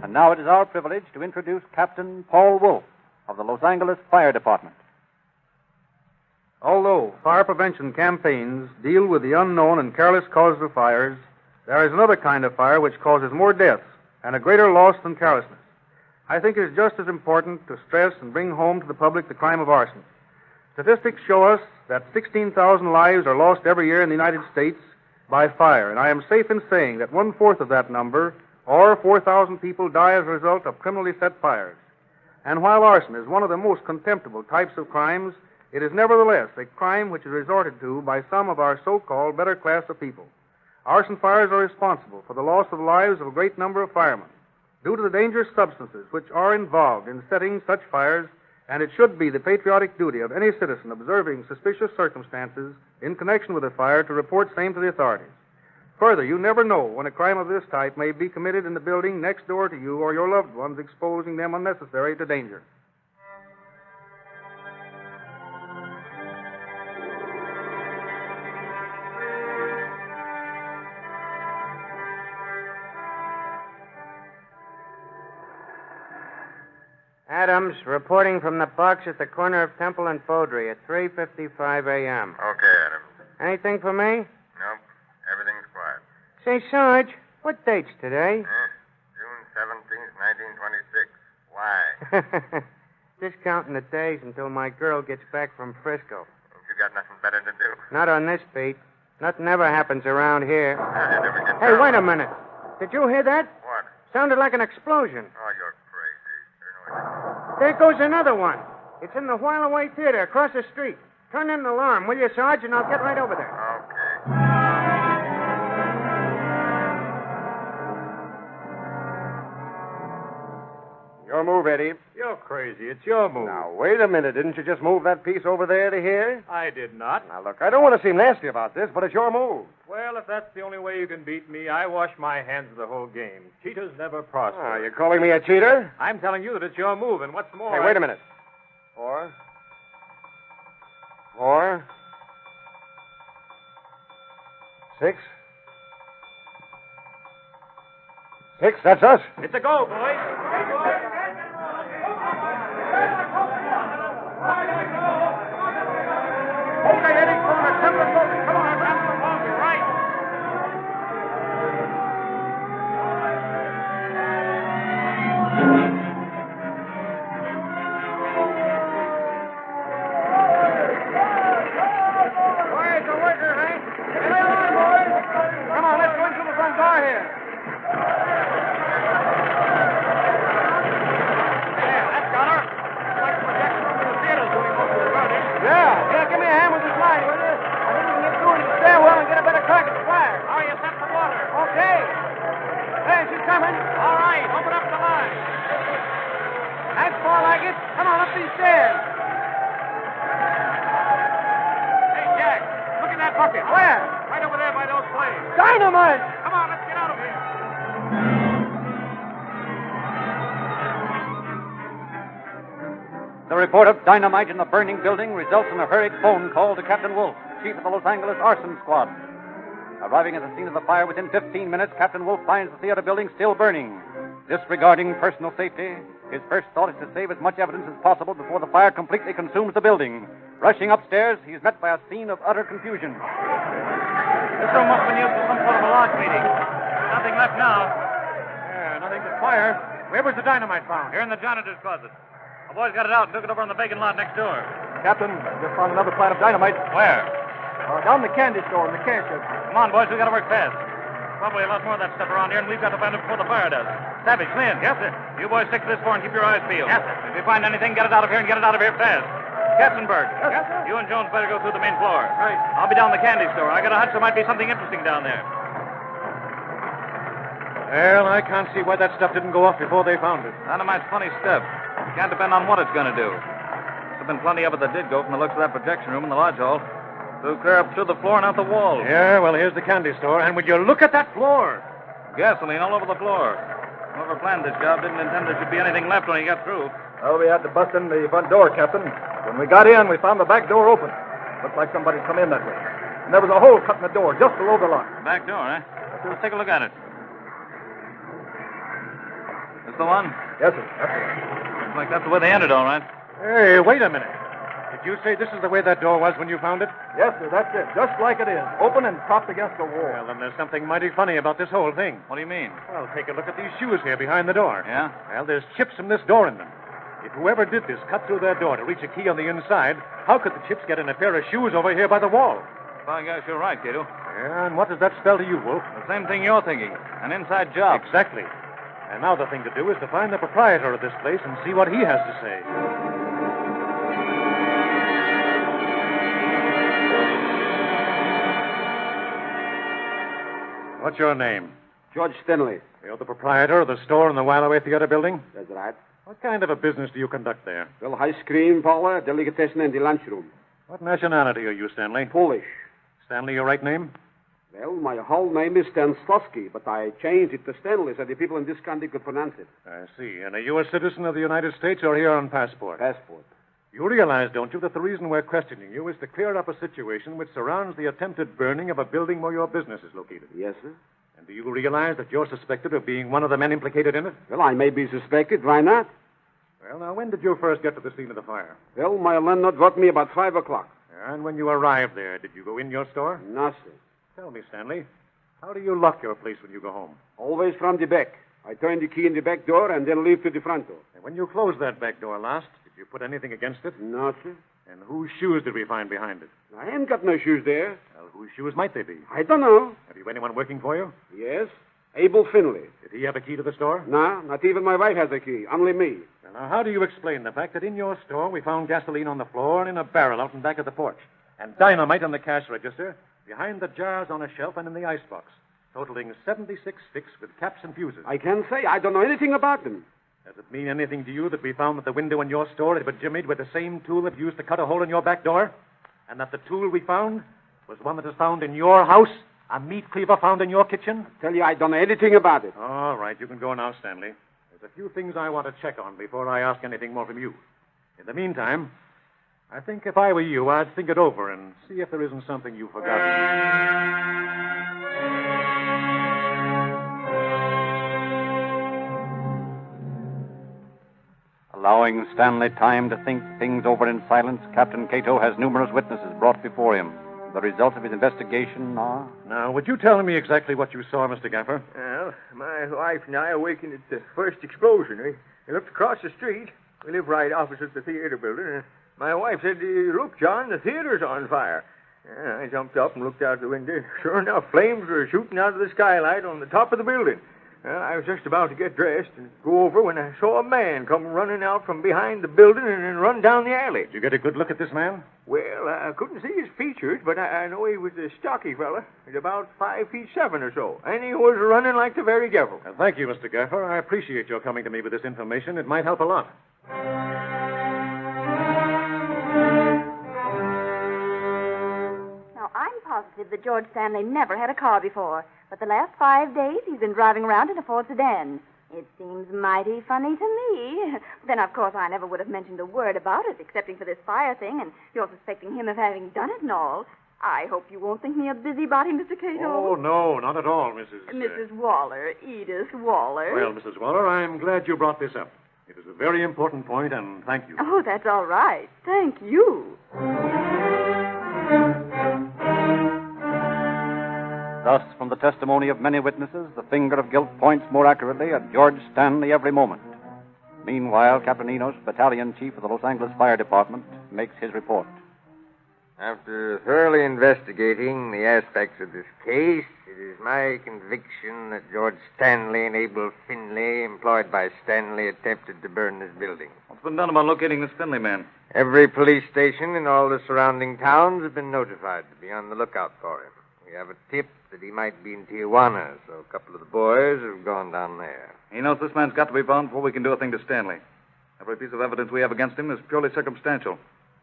And now it is our privilege to introduce Captain Paul Wolf of the Los Angeles Fire Department. Although fire prevention campaigns deal with the unknown and careless causes of fires, there is another kind of fire which causes more deaths and a greater loss than carelessness. I think it is just as important to stress and bring home to the public the crime of arson. Statistics show us that 16,000 lives are lost every year in the United States by fire, and I am safe in saying that 1/4 of that number, or 4,000 people, die as a result of criminally set fires. And while arson is one of the most contemptible types of crimes, it is nevertheless a crime which is resorted to by some of our so-called better class of people. Arson fires are responsible for the loss of the lives of a great number of firemen due to the dangerous substances which are involved in setting such fires, and it should be the patriotic duty of any citizen observing suspicious circumstances in connection with a fire to report same to the authorities. Further, you never know when a crime of this type may be committed in the building next door to you or your loved ones, exposing them unnecessarily to danger. Adams, reporting from the box at the corner of Temple and Beaudry at 3:55 a.m. Okay, Adams. Anything for me? Nope. Everything's quiet. Say, Sarge, what date's today? June 17th, 1926. Why? Just counting the days until my girl gets back from Frisco. Ain't you got nothing better to do? Not on this beat. Nothing ever happens around here. You never get Hey, wait a minute. Did you hear that? What? Sounded like an explosion. Oh, you're crazy. There goes another one. It's in the While Away Theater across the street. Turn in the alarm, will you, Sarge, and I'll get right over there. Your move, Eddie. You're crazy. It's your move. Now, wait a minute. Didn't you just move that piece over there to here? I did not. Now, look, I don't want to seem nasty about this, but it's your move. Well, if that's the only way you can beat me, I wash my hands of the whole game. Cheaters never prosper. Ah, you're calling me a cheater? I'm telling you that it's your move, and what's more... Hey, wait a minute. 4. 4. 6. 6, that's us. It's a go, boys. Okay, Eddie, corner, Temple and Beaudry. Come on, Temple. You're right. Where's the worker, Hank? Get on, boys. Come on, let's go in through the front door here. Yeah, give me a hand with this light, will you? I think we can get through into the stairwell and get a better crack at the fire. How are you set for water? Okay. There, she's coming. All right, open up the line. That's more like it. Come on, up these stairs. Hey, Jack, look in that bucket. Where? Right over there by those flames. Dynamite! Come on, let's get out of here. The report of dynamite in the burning building results in a hurried phone call to Captain Wolf, chief of the Los Angeles Arson Squad. Arriving at the scene of the fire within 15 minutes, Captain Wolf finds the theater building still burning. Disregarding personal safety, his first thought is to save as much evidence as possible before the fire completely consumes the building. Rushing upstairs, he is met by a scene of utter confusion. This room must have been used for some sort of a lodge meeting. Nothing left now. Yeah, nothing but fire. Where was the dynamite found? Here in the janitor's closet. The boys got it out and took it over on the vacant lot next door. Captain, just found another plant of dynamite. Where? Down the candy store in the cash shed. Come on, boys, we gotta work fast. Probably a lot more of that stuff around here, and we've got to find it before the fire does. Savage, Lynn. Yes, sir. You boys stick to this floor and keep your eyes peeled. Yes, sir. If you find anything, get it out of here and get it out of here fast. Katzenberg. Yes, sir. You and Jones better go through the main floor. Right. I'll be down the candy store. I got a hunch there might be something interesting down there. Well, I can't see why that stuff didn't go off before they found it. Dynamite's funny stuff. Can't depend on what it's going to do. There's been plenty of it that did go from the looks of that projection room in the lodge hall. Flew clear up through the floor and out the wall. Yeah, well, here's the candy store, and would you look at that floor? Gasoline all over the floor. Whoever planned this job didn't intend there should be anything left when he got through. Well, we had to bust in the front door, Captain. When we got in, we found the back door open. Looked like somebody'd come in that way. And there was a hole cut in the door just below the lock. Back door, eh? Let's take a look at it. This the one? Yes, sir. That's the one. Looks like that's the way they entered, all right. Hey, wait a minute. Did you say this is the way that door was when you found it? Yes, sir, that's it. Just like it is. Open and propped against the wall. Well, then there's something mighty funny about this whole thing. What do you mean? Well, take a look at these shoes here behind the door. Yeah? Well, there's chips from this door in them. If whoever did this cut through their door to reach a key on the inside, how could the chips get in a pair of shoes over here by the wall? Well, I guess you're right, Cato. Yeah, and what does that spell to you, Wolf? The same thing you're thinking. An inside job. Exactly. And now the thing to do is to find the proprietor of this place and see what he has to say. What's your name? George Stenley. You're the proprietor of the store in the While-Away Theater building? That's right. What kind of a business do you conduct there? Well, ice cream parlor, delicatessen, and the lunchroom. What nationality are you, Stanley? Polish. Stanley, your right name? Well, my whole name is Stanstovsky, but I changed it to Stanley so the people in this country could pronounce it. I see. And are you a citizen of the United States or here on passport? Passport. You realize, don't you, that the reason we're questioning you is to clear up a situation which surrounds the attempted burning of a building where your business is located? Yes, sir. And do you realize that you're suspected of being one of the men implicated in it? Well, I may be suspected. Why not? Well, now, when did you first get to the scene of the fire? Well, my landlord wrote me about 5 o'clock. And when you arrived there, did you go in your store? No, sir. Tell me, Stanley, how do you lock your place when you go home? Always from the back. I turn the key in the back door and then leave to the front door. And when you closed that back door last, did you put anything against it? No, sir. And whose shoes did we find behind it? I ain't got no shoes there. Well, whose shoes might they be? I don't know. Have you anyone working for you? Yes. Abel Finley. Did he have a key to the store? No, not even my wife has a key. Only me. Well, now, how do you explain the fact that in your store we found gasoline on the floor and in a barrel out in back of the porch, and dynamite on the cash register, behind the jars on a shelf and in the icebox, totaling 76 sticks with caps and fuses? I can't say. I don't know anything about them. Does it mean anything to you that we found that the window in your store had been jimmied with the same tool that you used to cut a hole in your back door? And that the tool we found was one that is found in your house? A meat cleaver found in your kitchen? I tell you, I don't know anything about it. All right, you can go now, Stanley. There's a few things I want to check on before I ask anything more from you. In the meantime, I think if I were you, I'd think it over and see if there isn't something you've forgotten. Allowing Stanley time to think things over in silence, Captain Cato has numerous witnesses brought before him. The results of his investigation are... Now, would you tell me exactly what you saw, Mr. Gaffer? Well, my wife and I awakened at the first explosion. We looked across the street. We live right opposite the theater building. And my wife said, "Look, John, the theater's on fire." I jumped up and looked out the window. Sure enough, flames were shooting out of the skylight on the top of the building. I was just about to get dressed and go over when I saw a man come running out from behind the building and then run down the alley. Did you get a good look at this man? Well, I couldn't see his features, but I know he was a stocky fella. He's about 5'7" or so, and he was running like the very devil. Thank you, Mr. Gaffer. I appreciate your coming to me with this information. It might help a lot. Now, I'm positive that George Stanley never had a car before. But the last 5 days, he's been driving around in a Ford sedan. It seems mighty funny to me. Then, of course, I never would have mentioned a word about it, excepting for this fire thing, and you're suspecting him of having done it and all. I hope you won't think me a busybody, Mr. Cato. Oh, no, not at all, Mrs. Mrs. Waller, Edith Waller. Well, Mrs. Waller, I'm glad you brought this up. It is a very important point, and thank you. Oh, that's all right. Thank you. Thus, from the testimony of many witnesses, the finger of guilt points more accurately at George Stanley every moment. Meanwhile, Captain Enos, battalion chief of the Los Angeles Fire Department, makes his report. After thoroughly investigating the aspects of this case, it is my conviction that George Stanley and Abel Finley, employed by Stanley, attempted to burn this building. What's been done about locating this Finley man? Every police station in all the surrounding towns have been notified to be on the lookout for him. We have a tip that he might be in Tijuana, so a couple of the boys have gone down there. He knows this man's got to be found before we can do a thing to Stanley. Every piece of evidence we have against him is purely circumstantial.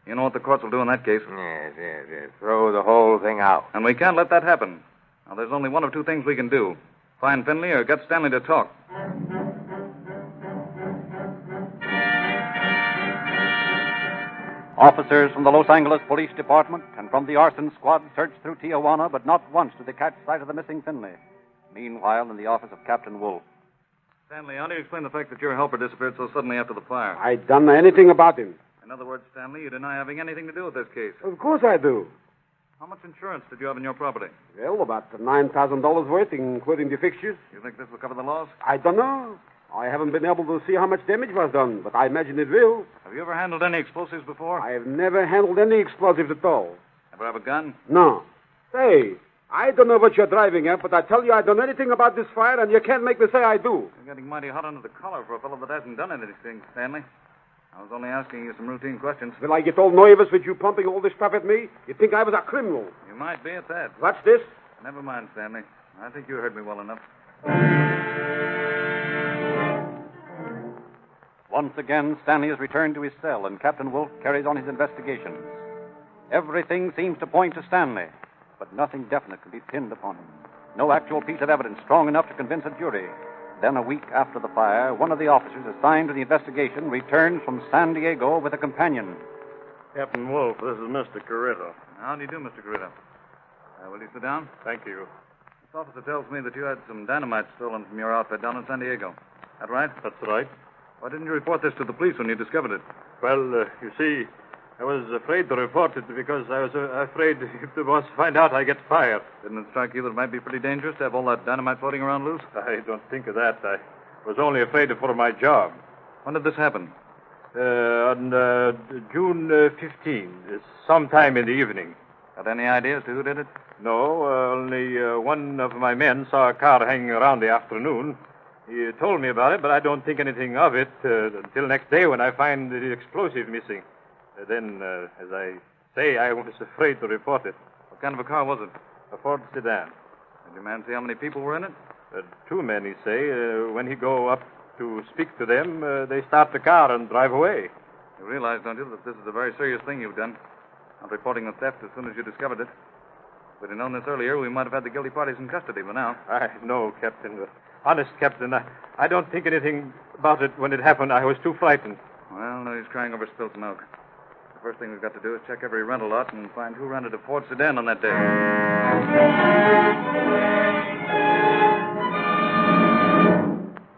You know what the courts will do in that case. Yes. Throw the whole thing out. And we can't let that happen. Now, there's only one of two things we can do. Find Finley or get Stanley to talk. Officers from the Los Angeles Police Department and from the arson squad searched through Tijuana, but not once did they catch sight of the missing Finley. Meanwhile, in the office of Captain Wolf. Stanley, how do you explain the fact that your helper disappeared so suddenly after the fire? I don't know anything about him. In other words, Stanley, you deny having anything to do with this case. Of course I do. How much insurance did you have in your property? Well, about $9,000 worth, including the fixtures. You think this will cover the loss? I don't know. I haven't been able to see how much damage was done, but I imagine it will. Have you ever handled any explosives before? I have never handled any explosives at all. Ever have a gun? No. Say, I don't know what you're driving at, but I tell you I don't know anything about this fire, and you can't make me say I do. You're getting mighty hot under the collar for a fellow that hasn't done anything, Stanley. I was only asking you some routine questions. Will I get all nervous with you pumping all this stuff at me? You'd think I was a criminal. You might be at that. What's this? Never mind, Stanley. I think you heard me well enough. Once again, Stanley is returned to his cell, and Captain Wolf carries on his investigations. Everything seems to point to Stanley, but nothing definite can be pinned upon him. No actual piece of evidence strong enough to convince a jury. Then, a week after the fire, one of the officers assigned to the investigation returns from San Diego with a companion. Captain Wolf, this is Mr. Carrito. How do you do, Mr. Carrito? Will you sit down? Thank you. This officer tells me that you had some dynamite stolen from your outfit down in San Diego. That right? That's right. Why didn't you report this to the police when you discovered it? Well, you see, I was afraid to report it because I was afraid if the boss find out I get fired. Didn't it strike you that it might be pretty dangerous to have all that dynamite floating around loose? I don't think of that. I was only afraid for my job. When did this happen? On June 15, sometime in the evening. Got any idea as to who did it? No, only one of my men saw a car hanging around the afternoon. He told me about it, but I don't think anything of it until next day when I find the explosive missing. Then, as I say, I was afraid to report it. What kind of a car was it? A Ford sedan. Did your man see how many people were in it? 2 men, he say. When he go up to speak to them, they start the car and drive away. You realize, don't you, that this is a very serious thing you've done? Not reporting the theft as soon as you discovered it. If we'd have known this earlier, we might have had the guilty parties in custody by now. I know, Captain. Honest, Captain, I don't think anything about it when it happened. I was too frightened. Well, no, he's crying over spilt milk. The first thing we've got to do is check every rental lot and find who rented a Ford sedan on that day.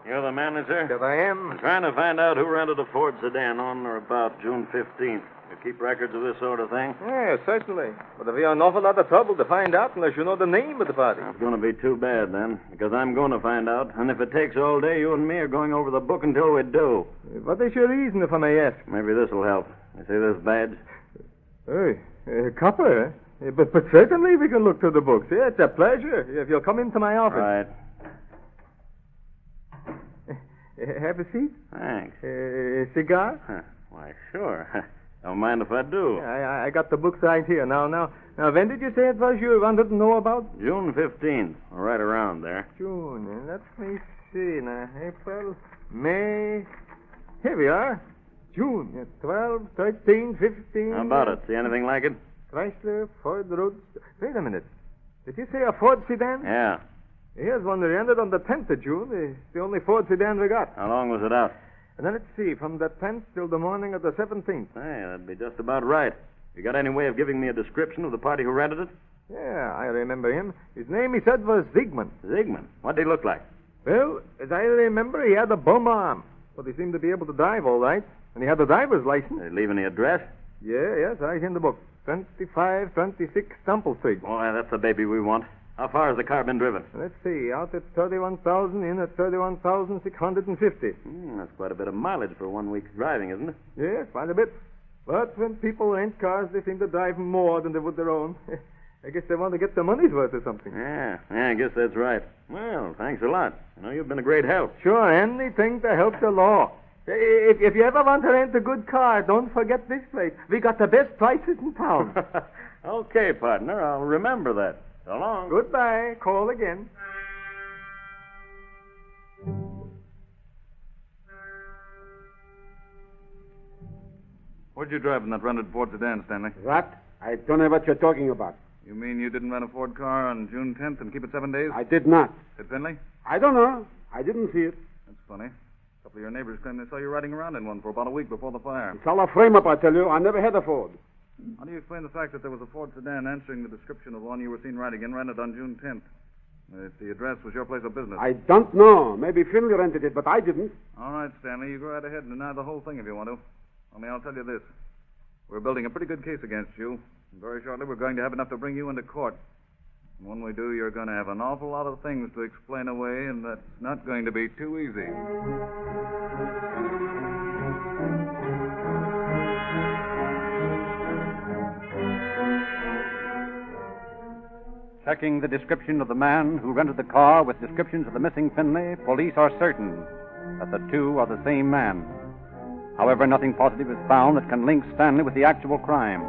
You're the manager? Yes, I am. I'm trying to find out who rented a Ford sedan on or about June 15th. You keep records of this sort of thing? Yes, certainly. But it'll be an awful lot of trouble to find out unless you know the name of the party. It's going to be too bad, then, because I'm going to find out. And if it takes all day, you and me are going over the book until we do. What is your reason, if I may ask? Maybe this will help. You see this badge? Hey, copper, eh? But certainly we can look through the books. Yeah, it's a pleasure if you'll come into my office. Right. Have a seat. Thanks. Cigar? Huh. Why, sure. Don't mind if I do. I got the books right here. Now, when did you say it was you wanted to know about? June 15th. Right around there. June. Let me see. Now, April, May. Here we are. June. 12, 13, 15. How about it? See anything like it? Chrysler, Ford, Road. Wait a minute. Did you say a Ford sedan? Yeah. Here's one that ended on the 10th of June. It's the only Ford sedan we got. How long was it out? And then let's see, from the 10th till the morning of the 17th. Hey, that'd be just about right. You got any way of giving me a description of the party who rented it? Yeah, I remember him. His name, he said, was Zygmunt. Zygmunt? What did he look like? Well, as I remember, he had a bum arm. But he seemed to be able to drive all right. And he had a driver's license. Did he leave any address? Yes, right in the book. 2526 Stumple Street. Oh, that's the baby we want. How far has the car been driven? Let's see. Out at 31,000, in at 31,650. That's quite a bit of mileage for 1 week's driving, isn't it? Yes, quite a bit. But when people rent cars, they seem to drive more than they would their own. I guess they want to get their money's worth or something. Yeah, I guess that's right. Well, thanks a lot. You've been a great help. Sure, anything to help the law. If you ever want to rent a good car, don't forget this place. We got the best prices in town. Okay, partner. I'll remember that. So long. Goodbye. Call again. Where'd you drive in that rented Ford sedan, Stanley? What? I don't know what you're talking about. You mean you didn't rent a Ford car on June 10th and keep it 7 days? I did not. Did Finley? I don't know. I didn't see it. That's funny. A couple of your neighbors claim they saw you riding around in one for about a week before the fire. It's all a frame-up, I tell you. I never had a Ford. How do you explain the fact that there was a Ford sedan answering the description of the one you were seen riding in rented on June 10th? If the address was your place of business. I don't know. Maybe Finley rented it, but I didn't. All right, Stanley. You go right ahead and deny the whole thing if you want to. Only I'll tell you this. We're building a pretty good case against you. And very shortly, we're going to have enough to bring you into court. And when we do, you're going to have an awful lot of things to explain away, and that's not going to be too easy. Checking the description of the man who rented the car with descriptions of the missing Finley, police are certain that the two are the same man. However, nothing positive is found that can link Stanley with the actual crime.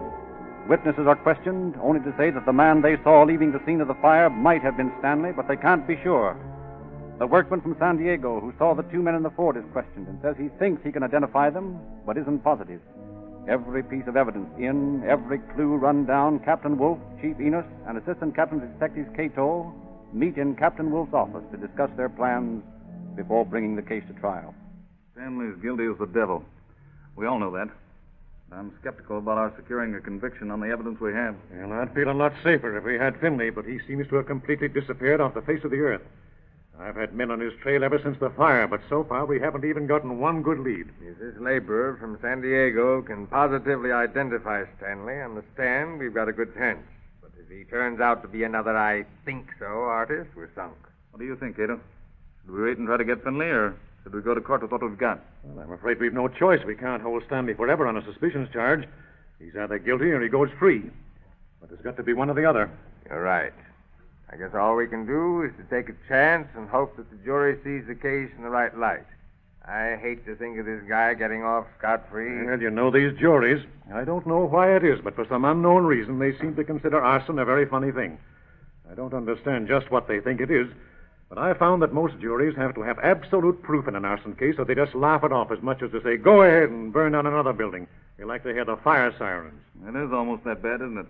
Witnesses are questioned, only to say that the man they saw leaving the scene of the fire might have been Stanley, but they can't be sure. The workman from San Diego who saw the two men in the Ford is questioned and says he thinks he can identify them, but isn't positive. Every piece of evidence in, every clue run down, Captain Wolf, Chief Enos, and Assistant Captain Detectives Cato meet in Captain Wolf's office to discuss their plans before bringing the case to trial. Stanley's guilty as the devil. We all know that. I'm skeptical about our securing a conviction on the evidence we have. Well, I'd feel a lot safer if we had Finley, but he seems to have completely disappeared off the face of the earth. I've had men on his trail ever since the fire, but so far we haven't even gotten one good lead. If this laborer from San Diego can positively identify Stanley on the stand, we've got a good chance. But if he turns out to be another I think so artist, we're sunk. What do you think, Cato? Should we wait and try to get Finley, or should we go to court with what we've got? Well, I'm afraid we've no choice. We can't hold Stanley forever on a suspicions charge. He's either guilty or he goes free. But there's got to be one or the other. You're right. I guess all we can do is to take a chance and hope that the jury sees the case in the right light. I hate to think of this guy getting off scot-free. Well, you know these juries. I don't know why it is, but for some unknown reason, they seem to consider arson a very funny thing. I don't understand just what they think it is, but I found that most juries have to have absolute proof in an arson case, or they just laugh it off as much as to say, go ahead and burn down another building. They like to hear the fire sirens. It is almost that bad, isn't it?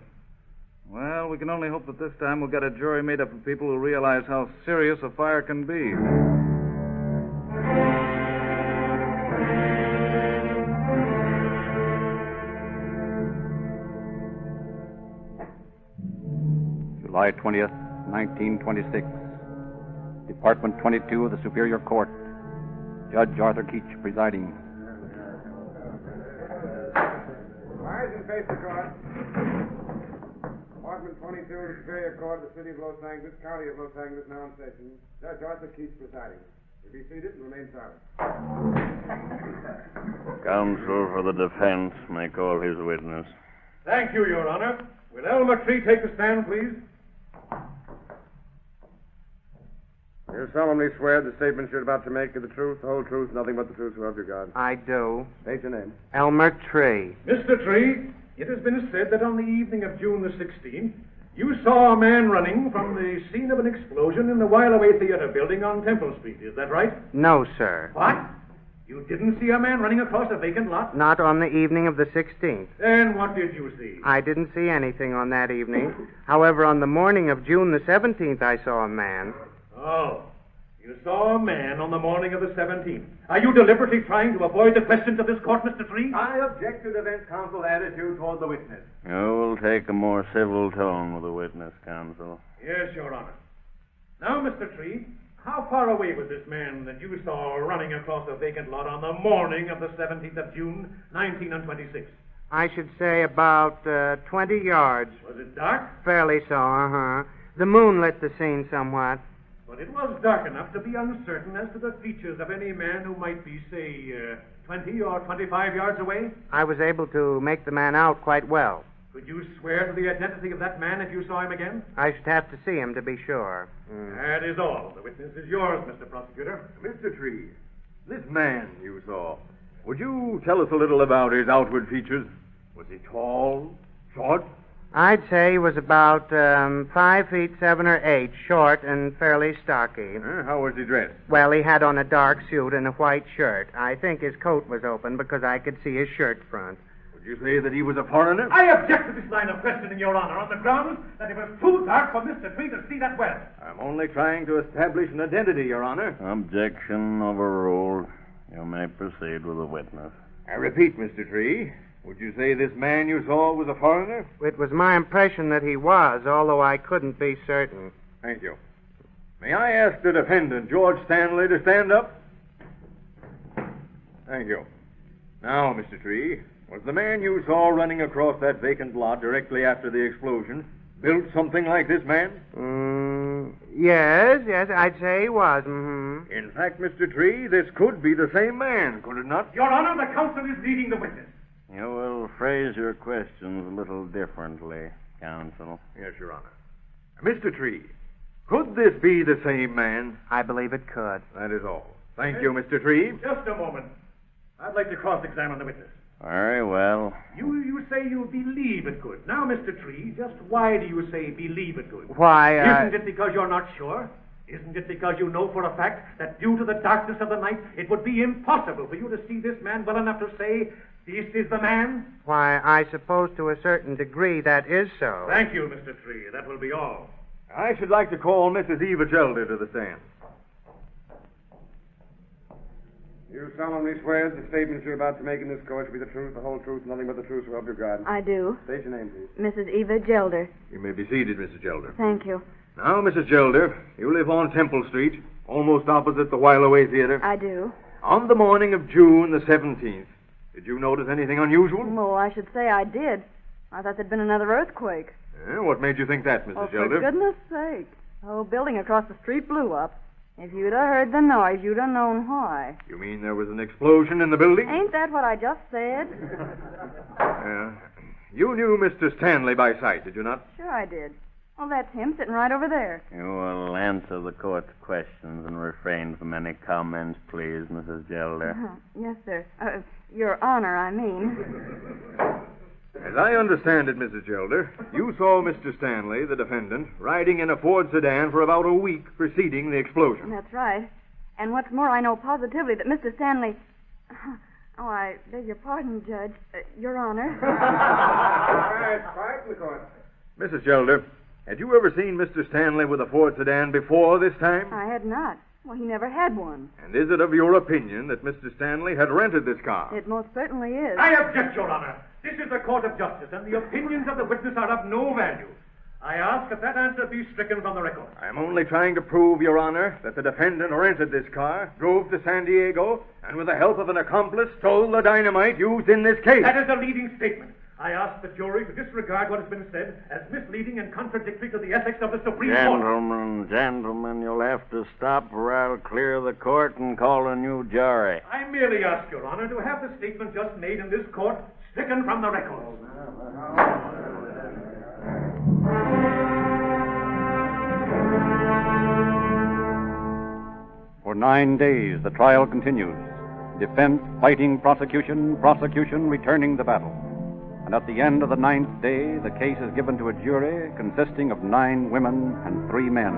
Well, we can only hope that this time we'll get a jury made up of people who realize how serious a fire can be. July 20th, 1926. Department 22 of the Superior Court. Judge Arthur Keach presiding. Rise and face the court. Department 22 of the Superior Court of the City of Los Angeles, County of Los Angeles, now in session. Judge Arthur Keach presiding. You be seated and remain silent. Counsel for the defense may call his witness. Thank you, Your Honor. Will Elmer Tree take the stand, please? You solemnly swear the statements you're about to make are the truth, the whole truth, nothing but the truth, so help you God. I do. State your name. Elmer Tree. Mr. Tree, it has been said that on the evening of June the 16th, you saw a man running from the scene of an explosion in the While Away Theater building on Temple Street. Is that right? No, sir. What? You didn't see a man running across a vacant lot? Not on the evening of the 16th. Then what did you see? I didn't see anything on that evening. However, on the morning of June the 17th, I saw a man. Oh. You saw a man on the morning of the 17th. Are you deliberately trying to avoid the questions of this court, Mr. Tree? I object to defense counsel's attitude toward the witness. You will take a more civil tone with the witness, counsel. Yes, Your Honor. Now, Mr. Tree, how far away was this man that you saw running across a vacant lot on the morning of the 17th of June, 1926? I should say about 20 yards. Was it dark? Fairly so, uh-huh. The moon lit the scene somewhat. But it was dark enough to be uncertain as to the features of any man who might be, say, 20 or 25 yards away. I was able to make the man out quite well. Could you swear to the identity of that man if you saw him again? I should have to see him to be sure. That is all. The witness is yours, Mr. Prosecutor. Mr. Tree, this man you saw, would you tell us a little about his outward features? Was he tall, short? I'd say he was about 5 feet 7 or 8, short and fairly stocky. How was he dressed? Well, he had on a dark suit and a white shirt. I think his coat was open because I could see his shirt front. Would you say that he was a foreigner? I object to this line of questioning, Your Honor, on the grounds that it was too dark for Mr. Tree to see that well. I'm only trying to establish an identity, Your Honor. Objection overruled. You may proceed with the witness. I repeat, Mr. Tree, would you say this man you saw was a foreigner? It was my impression that he was, although I couldn't be certain. Thank you. May I ask the defendant, George Stanley, to stand up? Thank you. Now, Mr. Tree, was the man you saw running across that vacant lot directly after the explosion built something like this man? Yes, I'd say he was. Mm-hmm. In fact, Mr. Tree, this could be the same man, could it not? Your Honor, the counsel is leading the witness. You will phrase your questions a little differently, counsel. Yes, Your Honor. Mr. Tree, could this be the same man? I believe it could. That is all. Thank you, Mr. Tree. Just a moment. I'd like to cross-examine the witness. Very well. You say you believe it could. Now, Mr. Tree, just why do you say believe it could? Why, Isn't it because you're not sure? Isn't it because you know for a fact that due to the darkness of the night, it would be impossible for you to see this man well enough to say, this is the man? Why, I suppose to a certain degree that is so. Thank you, Mr. Tree. That will be all. I should like to call Mrs. Eva Gelder to the stand. You solemnly swear that the statements you're about to make in this court shall be the truth, the whole truth, nothing but the truth, so help you God. I do. State your name, please. Mrs. Eva Gelder. You may be seated, Mrs. Gelder. Thank you. Now, Mrs. Gelder, you live on Temple Street, almost opposite the While Away Theater. I do. On the morning of June the 17th, did you notice anything unusual? Oh, I should say I did. I thought there'd been another earthquake. What made you think that, Mrs. Gelder? For goodness sake. The whole building across the street blew up. If you'd have heard the noise, you'd have known why. You mean there was an explosion in the building? Ain't that what I just said? You knew Mr. Stanley by sight, did you not? Sure I did. Well, that's him sitting right over there. You will answer the court's questions and refrain from any comments, please, Mrs. Gelder. Yes, sir. Your Honor, I mean. As I understand it, Mrs. Gelder, you saw Mr. Stanley, the defendant, riding in a Ford sedan for about a week preceding the explosion. That's right. And what's more, I know positively that Mr. Stanley... Oh, I beg your pardon, Judge. Your Honor. All right, quiet in the court. Mrs. Gelder, had you ever seen Mr. Stanley with a Ford sedan before this time? I had not. Well, he never had one. And is it of your opinion that Mr. Stanley had rented this car? It most certainly is. I object, Your Honor. This is a court of justice, and the opinions of the witness are of no value. I ask that answer be stricken from the record. I'm only trying to prove, Your Honor, that the defendant rented this car, drove to San Diego, and with the help of an accomplice, stole the dynamite used in this case. That is a leading statement. I ask the jury to disregard what has been said as misleading and contradictory to the ethics of the Supreme Court. Gentlemen, you'll have to stop or I'll clear the court and call a new jury. I merely ask, Your Honor, to have the statement just made in this court stricken from the record. For 9 days, the trial continues. Defense fighting prosecution, prosecution returning the battle. And at the end of the 9th day, the case is given to a jury consisting of 9 women and 3 men.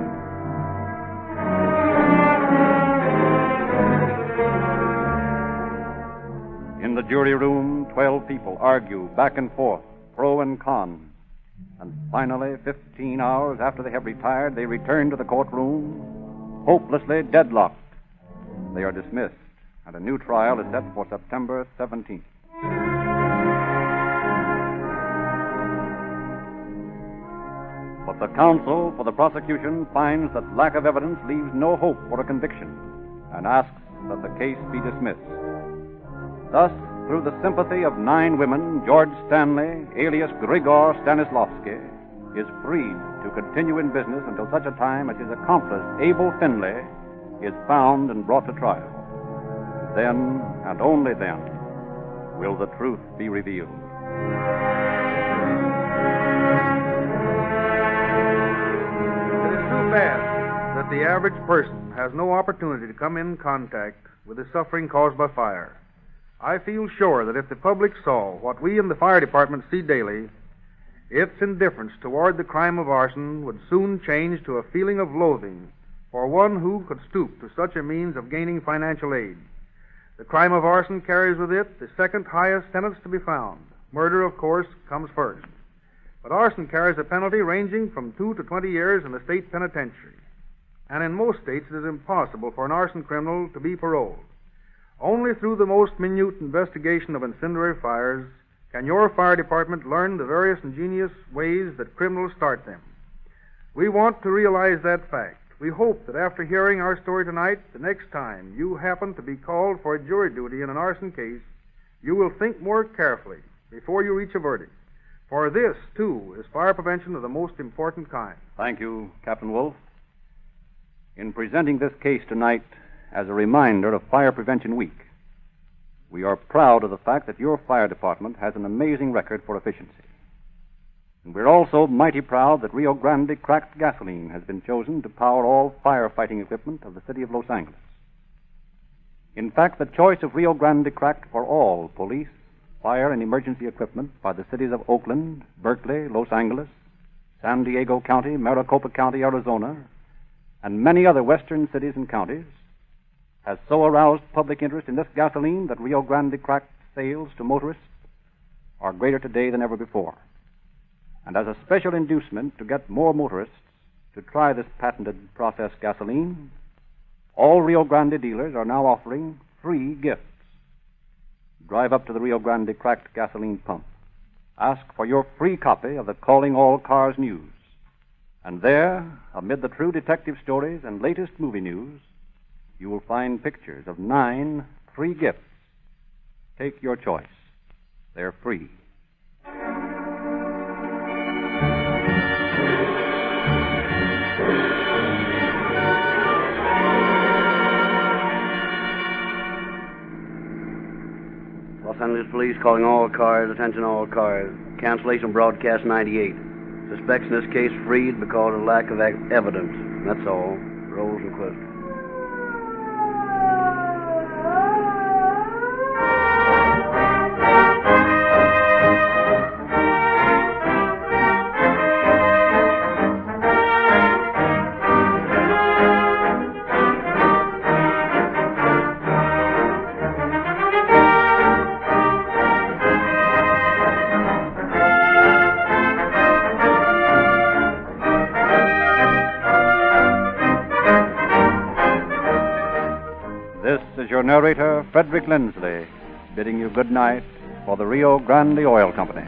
In the jury room, 12 people argue back and forth, pro and con. And finally, 15 hours after they have retired, they return to the courtroom hopelessly deadlocked. They are dismissed, and a new trial is set for September 17th. But the counsel for the prosecution finds that lack of evidence leaves no hope for a conviction and asks that the case be dismissed. Thus, through the sympathy of 9 women, George Stanley, alias Grigor Stanislavski, is freed to continue in business until such a time as his accomplice, Abel Finley, is found and brought to trial. Then, and only then, will the truth be revealed. It is too bad that the average person has no opportunity to come in contact with the suffering caused by fire. I feel sure that if the public saw what we in the fire department see daily, its indifference toward the crime of arson would soon change to a feeling of loathing for one who could stoop to such a means of gaining financial aid. The crime of arson carries with it the second highest sentence to be found. Murder, of course, comes first. But arson carries a penalty ranging from 2 to 20 years in the state penitentiary. And in most states, it is impossible for an arson criminal to be paroled. Only through the most minute investigation of incendiary fires can your fire department learn the various ingenious ways that criminals start them. We want to realize that fact. We hope that after hearing our story tonight, the next time you happen to be called for jury duty in an arson case, you will think more carefully before you reach a verdict. For this, too, is fire prevention of the most important kind. Thank you, Captain Wolf. In presenting this case tonight as a reminder of Fire Prevention Week, we are proud of the fact that your fire department has an amazing record for efficiency. And we're also mighty proud that Rio Grande cracked gasoline has been chosen to power all firefighting equipment of the city of Los Angeles. In fact, the choice of Rio Grande cracked for all police, fire, and emergency equipment by the cities of Oakland, Berkeley, Los Angeles, San Diego County, Maricopa County, Arizona, and many other western cities and counties has so aroused public interest in this gasoline that Rio Grande cracked sales to motorists are greater today than ever before. And as a special inducement to get more motorists to try this patented processed gasoline, all Rio Grande dealers are now offering free gifts. Drive up to the Rio Grande cracked gasoline pump. Ask for your free copy of the Calling All Cars News. And there, amid the true detective stories and latest movie news, you will find pictures of 9 free gifts. Take your choice. They're free. Los Angeles Police calling all cars, attention all cars. Cancellation broadcast 98. Suspects in this case freed because of lack of evidence. That's all. Rosenquist. Your narrator, Frederick Lindsley, bidding you good night for the Rio Grande Oil Company.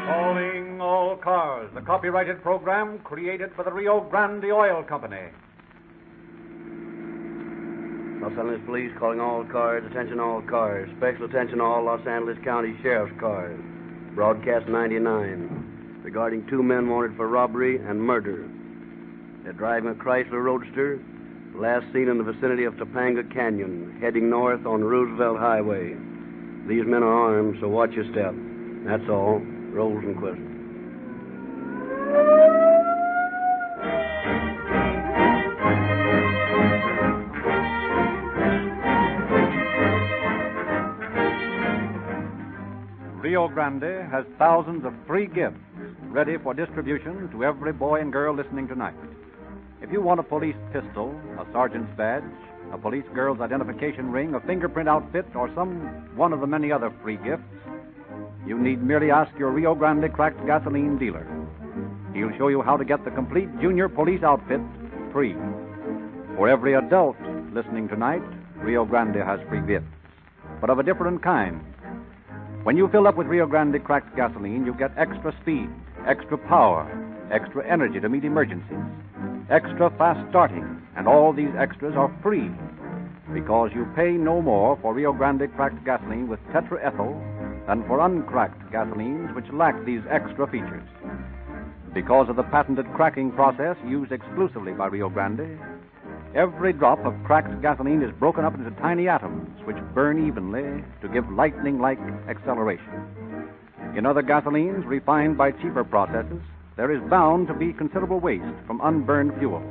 Calling all cars, the copyrighted program created for the Rio Grande Oil Company. Los Angeles Police calling all cars, attention all cars. Special attention all Los Angeles County Sheriff's cars. Broadcast 99. Regarding 2 men wanted for robbery and murder. They're driving a Chrysler Roadster, last seen in the vicinity of Topanga Canyon, heading north on Roosevelt Highway. These men are armed, so watch your step. That's all. Rosenquist. Rio Grande has thousands of free gifts ready for distribution to every boy and girl listening tonight. If you want a police pistol, a sergeant's badge, a police girl's identification ring, a fingerprint outfit, or some one of the many other free gifts, you need merely ask your Rio Grande cracked gasoline dealer. He'll show you how to get the complete junior police outfit free. For every adult listening tonight, Rio Grande has free gifts, but of a different kind. When you fill up with Rio Grande cracked gasoline, you get extra speed, extra power, extra energy to meet emergencies, extra fast starting, and all these extras are free because you pay no more for Rio Grande cracked gasoline with tetraethyl than for uncracked gasolines which lack these extra features. Because of the patented cracking process used exclusively by Rio Grande, every drop of cracked gasoline is broken up into tiny atoms which burn evenly to give lightning-like acceleration. In other gasolines refined by cheaper processes, there is bound to be considerable waste from unburned fuel.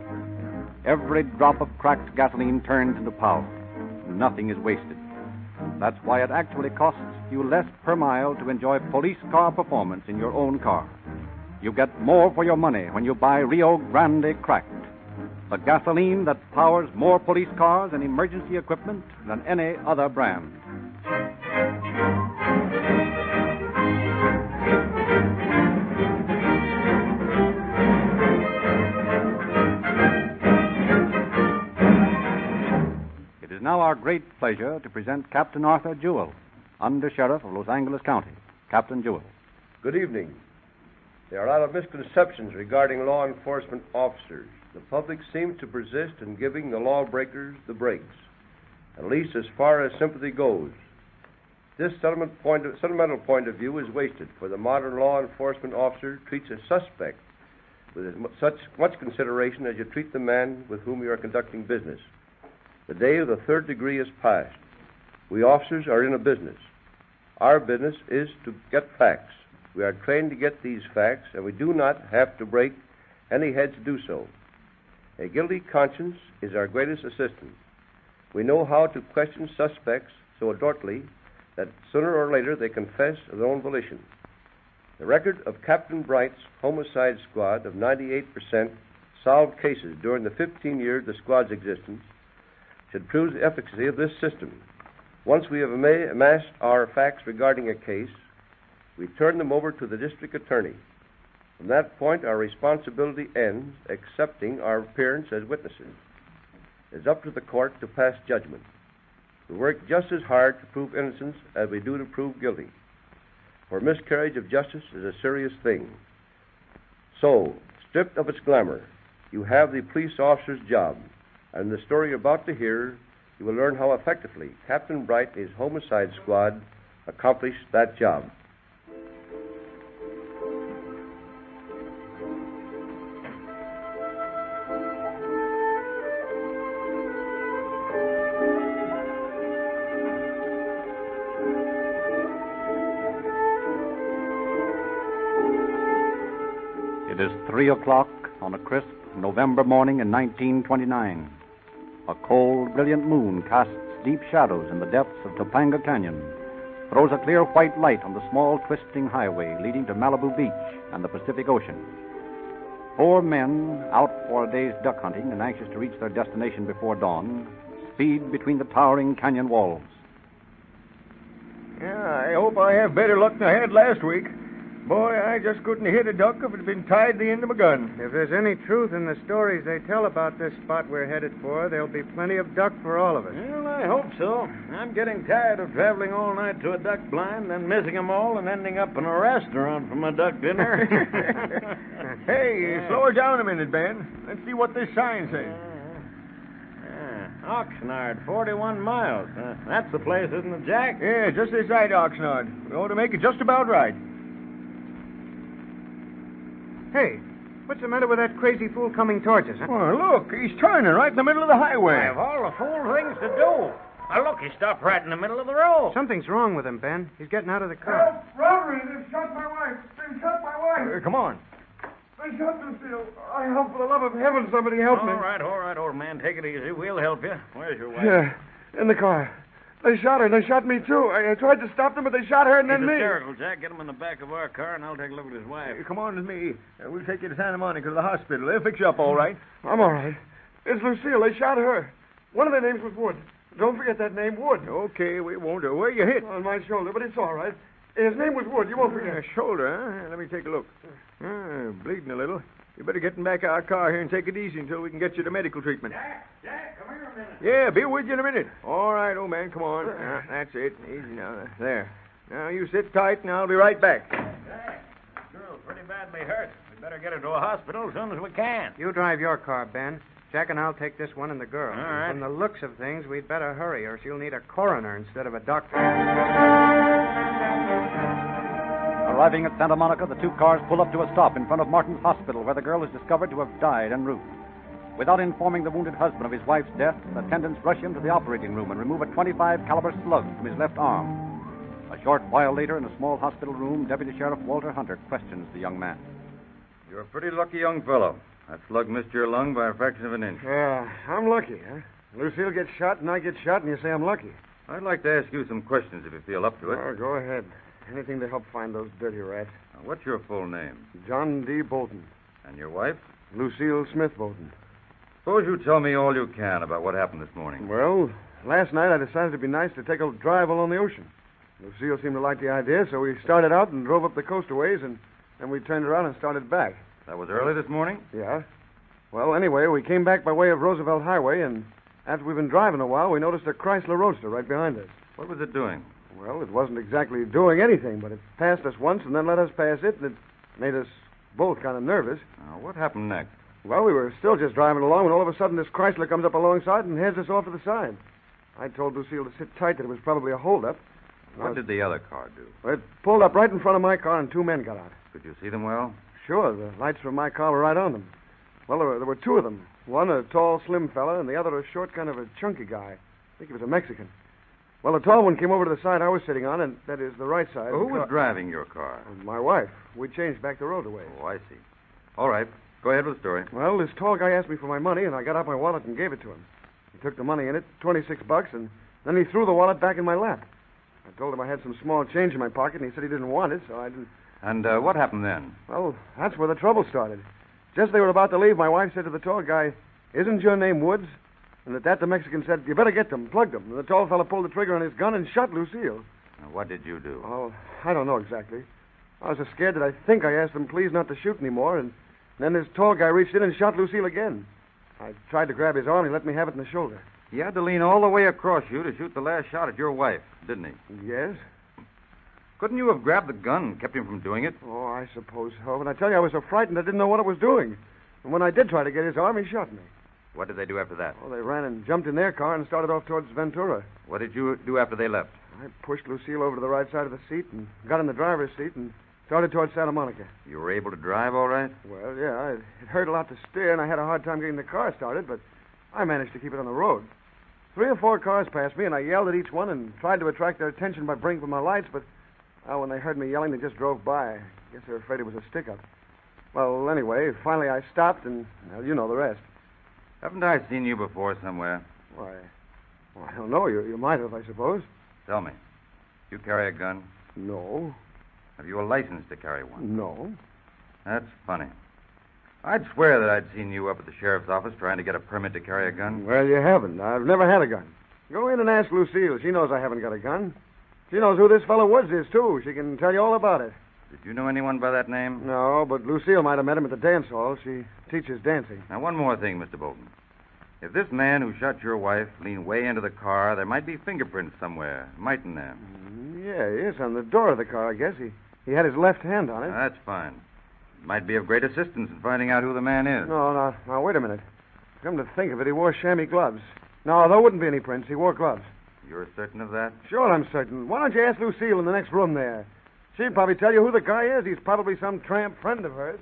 Every drop of cracked gasoline turns into power. Nothing is wasted. That's why it actually costs you less per mile to enjoy police car performance in your own car. You get more for your money when you buy Rio Grande Cracked, the gasoline that powers more police cars and emergency equipment than any other brand. It is now our great pleasure to present Captain Arthur Jewell, Under Sheriff of Los Angeles County. Captain Jewell. Good evening. There are a lot of misconceptions regarding law enforcement officers. The public seems to persist in giving the lawbreakers the breaks, at least as far as sympathy goes. This sentimental point of view is wasted, for the modern law enforcement officer treats a suspect with as much consideration as you treat the man with whom you are conducting business. The day of the third degree is past. We officers are in a business. Our business is to get facts. We are trained to get these facts, and we do not have to break any heads to do so. A guilty conscience is our greatest assistant. We know how to question suspects so adroitly that sooner or later they confess of their own volition. The record of Captain Bright's homicide squad of 98% solved cases during the 15 years the squad's existence should prove the efficacy of this system. Once we have amassed our facts regarding a case, we turn them over to the district attorney. From that point, our responsibility ends, accepting our appearance as witnesses. It is up to the court to pass judgment. We work just as hard to prove innocence as we do to prove guilty, for miscarriage of justice is a serious thing. So, stripped of its glamour, you have the police officer's job, and in the story you're about to hear, you will learn how effectively Captain Bright and his homicide squad accomplished that job. It is 3 o'clock on a crisp November morning in 1929. A cold, brilliant moon casts deep shadows in the depths of Topanga Canyon, throws a clear white light on the small, twisting highway leading to Malibu Beach and the Pacific Ocean. 4 men, out for a day's duck hunting and anxious to reach their destination before dawn, speed between the towering canyon walls. Yeah, I hope I have better luck than I had last week. Boy, I just couldn't hit a duck if it had been tied to the end of my gun. If there's any truth in the stories they tell about this spot we're headed for, there'll be plenty of duck for all of us. Well, I hope so. I'm getting tired of traveling all night to a duck blind, then missing them all, and ending up in a restaurant for my duck dinner. Hey, slow her down a minute, Ben. Let's see what this sign says. Oxnard, 41 miles. That's the place, isn't it, Jack? Yeah, just this side, Oxnard. We ought to make it just about right. Hey, what's the matter with that crazy fool coming towards us, huh? Oh, look, he's turning right in the middle of the highway. I have all the fool things to do. Now, look, he stopped right in the middle of the road. Something's wrong with him, Ben. He's getting out of the car. Help! Robbery! They've shot my wife! They've shot my wife! Come on. They shot Lucille. I hope, for the love of heaven, somebody help me. All right, old man. Take it easy. We'll help you. Where's your wife? Yeah, in the car. They shot her. They shot me, too. I tried to stop them, but they shot her and then me. Hysterical, Jack. Get him in the back of our car, and I'll take a look at his wife. Come on with me. We'll take you to Santa Monica to the hospital. They'll fix you up all right. I'm all right. It's Lucille. They shot her. One of their names was Wood. Don't forget that name, Wood. Okay, we won't. Where you hit? On my shoulder, but it's all right. His name was Wood. You won't forget. Shoulder, huh? Let me take a look. Bleeding a little. You better get in back of our car here and take it easy until we can get you to medical treatment. Jack, come here a minute. Yeah, be with you in a minute. All right, old man, come on. That's it. Easy now. There. Now, you sit tight, and I'll be right back. Jack, the girl's pretty badly hurt. We better get her to a hospital as soon as we can. You drive your car, Ben. Jack and I'll take this one and the girl. All right. From the looks of things, we'd better hurry, or she'll need a coroner instead of a doctor. Arriving at Santa Monica, the two cars pull up to a stop in front of Martin's hospital, where the girl is discovered to have died en route. Without informing the wounded husband of his wife's death, attendants rush him to the operating room and remove a .25 caliber slug from his left arm. A short while later, in a small hospital room, Deputy Sheriff Walter Hunter questions the young man. You're a pretty lucky young fellow. That slug missed your lung by a fraction of an inch. Yeah, I'm lucky, huh? Lucille gets shot and I get shot and you say I'm lucky. I'd like to ask you some questions if you feel up to it. Oh, go ahead. Anything to help find those dirty rats. Now, what's your full name? John D. Bolton. And your wife? Lucille Smith Bolton. Suppose you tell me all you can about what happened this morning. Well, last night I decided it'd be nice to take a drive along the ocean. Lucille seemed to like the idea, so we started out and drove up the coast a ways, and then we turned around and started back. That was early this morning? Yeah. Well, anyway, we came back by way of Roosevelt Highway, and after we've been driving a while, we noticed a Chrysler Roadster right behind us. What was it doing? Well, it wasn't exactly doing anything, but it passed us once and then let us pass it, and it made us both kind of nervous. Now, what happened next? Well, we were still just driving along when all of a sudden this Chrysler comes up alongside and heads us off to the side. I told Lucille to sit tight, that it was probably a holdup. What did the other car do? Well, it pulled up right in front of my car and two men got out. Could you see them well? Sure, the lights from my car were right on them. Well, there were two of them. One a tall, slim fella, and the other a short, kind of a chunky guy. I think he was a Mexican. Well, the tall one came over to the side I was sitting on, and that is the right side. Well, who was driving your car? My wife. We changed back the road away. Oh, I see. All right. Go ahead with the story. Well, this tall guy asked me for my money, and I got out my wallet and gave it to him. He took the money in it, $26, and then he threw the wallet back in my lap. I told him I had some small change in my pocket, and he said he didn't want it, so I didn't... And what happened then? Well, that's where the trouble started. Just as they were about to leave, my wife said to the tall guy, "Isn't your name Woods?" And at that, the Mexican said, "You better get them, plug them." And the tall fellow pulled the trigger on his gun and shot Lucille. Now, what did you do? Oh, I don't know exactly. I was so scared that I think I asked him please not to shoot anymore, and then this tall guy reached in and shot Lucille again. I tried to grab his arm, and he let me have it in the shoulder. He had to lean all the way across you to shoot the last shot at your wife, didn't he? Yes. Couldn't you have grabbed the gun and kept him from doing it? Oh, I suppose so. But I tell you, I was so frightened I didn't know what I was doing. And when I did try to get his arm, he shot me. What did they do after that? Oh, they ran and jumped in their car and started off towards Ventura. What did you do after they left? I pushed Lucille over to the right side of the seat and got in the driver's seat and started towards Santa Monica. You were able to drive all right? Well, yeah. It hurt a lot to steer, and I had a hard time getting the car started, but I managed to keep it on the road. 3 or 4 cars passed me, and I yelled at each one and tried to attract their attention by blinking my lights, but when they heard me yelling, they just drove by. I guess they were afraid it was a stick-up. Well, anyway, finally I stopped, and, well, you know the rest. Haven't I seen you before somewhere? Why, I don't know. You might have, I suppose. Tell me. You carry a gun? No. Have you a license to carry one? No. That's funny. I'd swear that I'd seen you up at the sheriff's office trying to get a permit to carry a gun. Well, you haven't. I've never had a gun. Go in and ask Lucille. She knows I haven't got a gun. She knows who this fellow Woods is, too. She can tell you all about it. Did you know anyone by that name? No, but Lucille might have met him at the dance hall. She teaches dancing. Now, one more thing, Mr. Bolton. If this man who shot your wife leaned way into the car, there might be fingerprints somewhere, mightn't there? Yeah, yes, on the door of the car, I guess. He had his left hand on it. That's fine. It might be of great assistance in finding out who the man is. No, now, wait a minute. Come to think of it, he wore chamois gloves. No, there wouldn't be any prints. He wore gloves. You're certain of that? Sure, I'm certain. Why don't you ask Lucille in the next room there? She'd probably tell you who the guy is. He's probably some tramp friend of hers.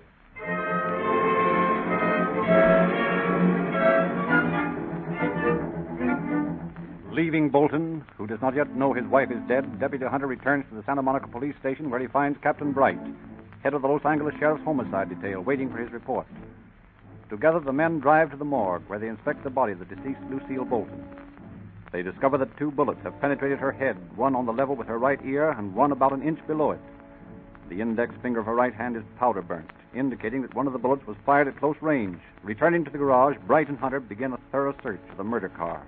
Leaving Bolton, who does not yet know his wife is dead, Deputy Hunter returns to the Santa Monica police station where he finds Captain Bright, head of the Los Angeles Sheriff's Homicide Detail, waiting for his report. Together, the men drive to the morgue where they inspect the body of the deceased Lucille Bolton. They discover that 2 bullets have penetrated her head, one on the level with her right ear and one about an inch below it. The index finger of her right hand is powder burnt, indicating that one of the bullets was fired at close range. Returning to the garage, Bright and Hunter begin a thorough search of the murder car.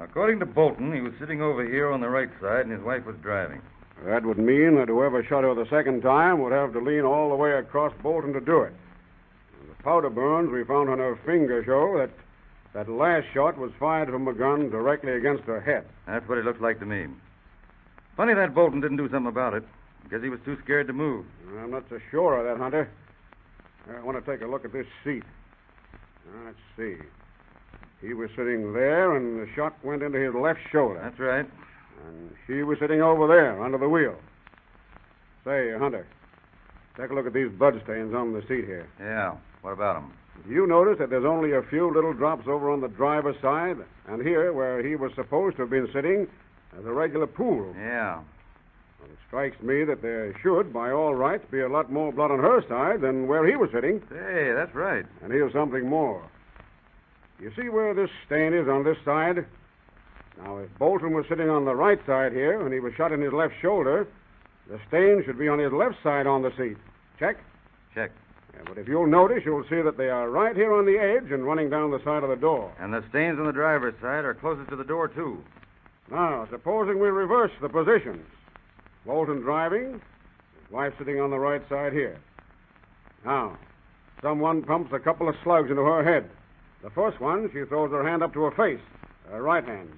According to Bolton, he was sitting over here on the right side, and his wife was driving. That would mean that whoever shot her the second time would have to lean all the way across Bolton to do it. And the powder burns we found on her finger show that last shot was fired from a gun directly against her head. That's what it looks like to me. Funny that Bolton didn't do something about it. Guess he was too scared to move. I'm not so sure of that, Hunter. I want to take a look at this seat. Let's see. He was sitting there, and the shot went into his left shoulder. That's right. And she was sitting over there, under the wheel. Say, Hunter, take a look at these blood stains on the seat here. Yeah, what about him? You notice that there's only a few little drops over on the driver's side, and here, where he was supposed to have been sitting, there's a regular pool. Yeah. Well, it strikes me that there should, by all rights, be a lot more blood on her side than where he was sitting. Hey, that's right. And here's something more. You see where this stain is on this side? Now, if Bolton was sitting on the right side here and he was shot in his left shoulder, the stain should be on his left side on the seat. Check? Check. Yeah, but if you'll notice, you'll see that they are right here on the edge and running down the side of the door. And the stains on the driver's side are closest to the door, too. Now, supposing we reverse the positions. Bolton driving, his wife sitting on the right side here. Now, someone pumps a couple of slugs into her head. The first one, she throws her hand up to her face, her right hand.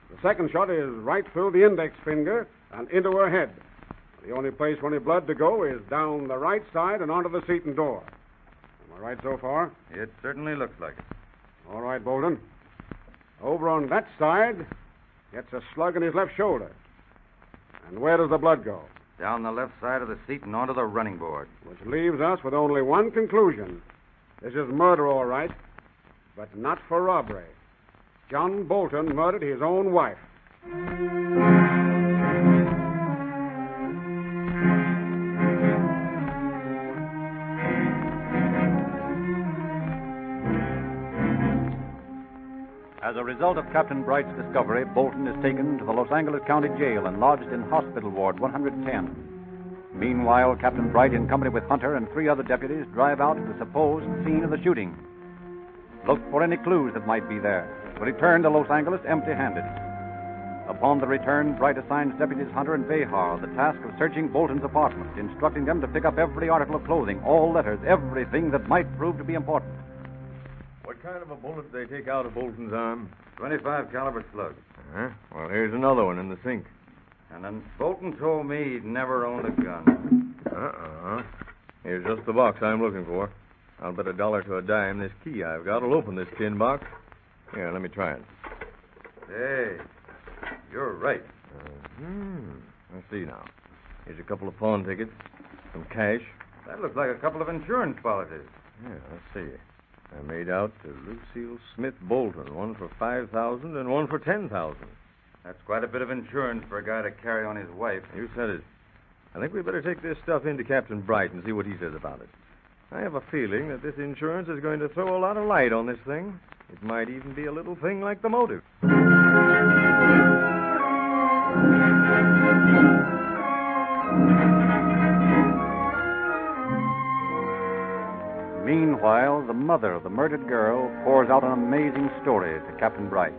The second shot is right through the index finger and into her head. The only place for any blood to go is down the right side and onto the seat and door. Am I right so far? It certainly looks like it. All right, Bolton. Over on that side, gets a slug in his left shoulder. And where does the blood go? Down the left side of the seat and onto the running board. Which leaves us with only one conclusion. This is murder, all right, but not for robbery. John Bolton murdered his own wife. As a result of Captain Bright's discovery, Bolton is taken to the Los Angeles County Jail and lodged in Hospital Ward 110. Meanwhile, Captain Bright, in company with Hunter and 3 other deputies, drive out to the supposed scene of the shooting. Look for any clues that might be there, but return to Los Angeles empty-handed. Upon the return, Bright assigns deputies Hunter and Behar the task of searching Bolton's apartment, instructing them to pick up every article of clothing, all letters, everything that might prove to be important. What kind of a bullet did they take out of Bolton's arm? 25 caliber slug. Well, here's another one in the sink. And then Bolton told me he'd never owned a gun. Here's just the box I'm looking for. I'll bet $1 to a dime this key I've got will open this tin box. Here, let me try it. Hey, you're right. Let's see now. Here's a couple of pawn tickets, some cash. That looks like a couple of insurance policies. Yeah, let's see. They're made out to Lucille Smith Bolton, one for $5,000 and one for $10,000. That's quite a bit of insurance for a guy to carry on his wife. You said it. I think we better take this stuff into Captain Bright and see what he says about it. I have a feeling that this insurance is going to throw a lot of light on this thing. It might even be a little thing like the motive. Meanwhile, the mother of the murdered girl pours out an amazing story to Captain Bright.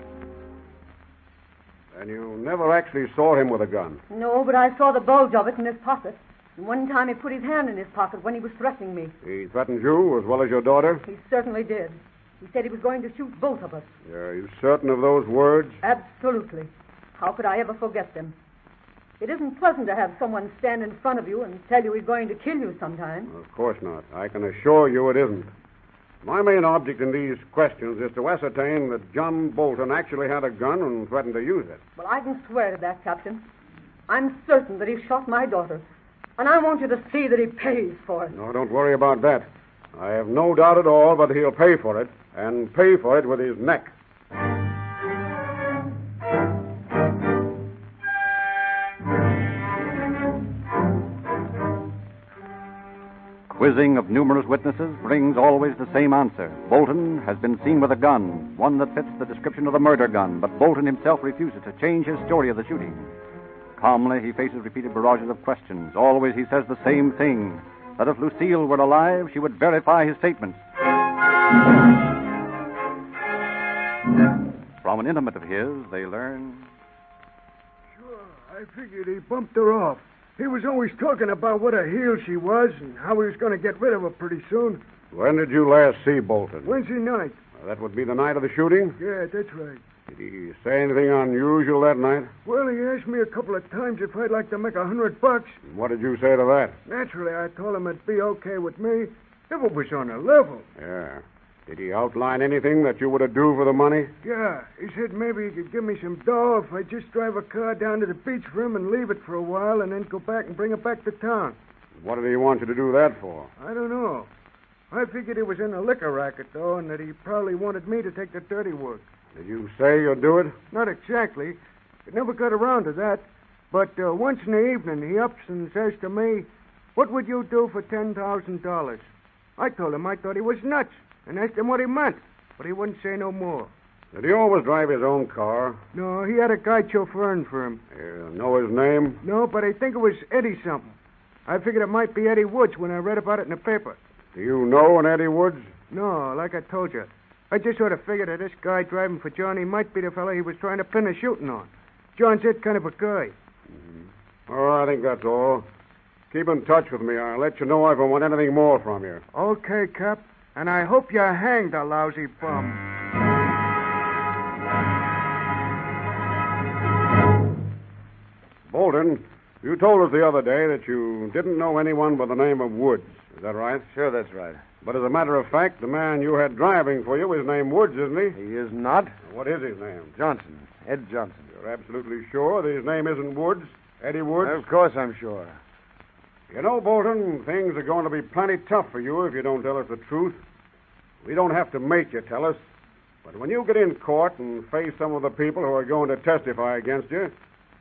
And you never actually saw him with a gun? No, but I saw the bulge of it in his pocket. And one time he put his hand in his pocket when he was threatening me. He threatened you as well as your daughter? He certainly did. He said he was going to shoot both of us. Are you certain of those words? Absolutely. How could I ever forget them? It isn't pleasant to have someone stand in front of you and tell you he's going to kill you sometime. Of course not. I can assure you it isn't. My main object in these questions is to ascertain that John Bolton actually had a gun and threatened to use it. Well, I can swear to that, Captain. I'm certain that he shot my daughter. And I want you to see that he pays for it. No, don't worry about that. I have no doubt at all that he'll pay for it, and pay for it with his neck. Quizzing of numerous witnesses brings always the same answer. Bolton has been seen with a gun, one that fits the description of the murder gun, but Bolton himself refuses to change his story of the shooting. Calmly, he faces repeated barrages of questions. Always he says the same thing, that if Lucille were alive, she would verify his statements. From an intimate of his, they learn. Sure, I figured he bumped her off. He was always talking about what a heel she was and how he was going to get rid of her pretty soon. When did you last see Bolton? Wednesday night. That would be the night of the shooting? Yeah, that's right. Did he say anything unusual that night? Well, he asked me a couple of times if I'd like to make $100. What did you say to that? Naturally, I told him it'd be okay with me if it was on a level. Yeah. Did he outline anything that you would do for the money? Yeah, he said maybe he could give me some dough if I just drive a car down to the beach for him and leave it for a while and then go back and bring it back to town. What did he want you to do that for? I don't know. I figured he was in a liquor racket, though, and that he probably wanted me to take the dirty work. Did you say you'd do it? Not exactly. It never got around to that. But once in the evening, he ups and says to me, "What would you do for $10,000? I told him I thought he was nuts and asked him what he meant, but he wouldn't say no more. Did he always drive his own car? No, he had a guy chauffeuring for him. You know his name? No, but I think it was Eddie something. I figured it might be Eddie Woods when I read about it in the paper. Do you know an Eddie Woods? No, like I told you. I just sort of figured that this guy driving for Johnny might be the fellow he was trying to pin the shooting on. John's that kind of a guy. Mm-hmm. All right, I think that's all. Keep in touch with me. I'll let you know if I want anything more from you. Okay, Cap. And I hope you hanged the lousy bum. Bolton, you told us the other day that you didn't know anyone by the name of Woods. Is that right? Sure, that's right. But as a matter of fact, the man you had driving for you is named Woods, isn't he? He is not. What is his name? Johnson. Ed Johnson. You're absolutely sure that his name isn't Woods? Eddie Woods? Of course I'm sure. You know, Bolton, things are going to be plenty tough for you if you don't tell us the truth. We don't have to make you tell us. But when you get in court and face some of the people who are going to testify against you,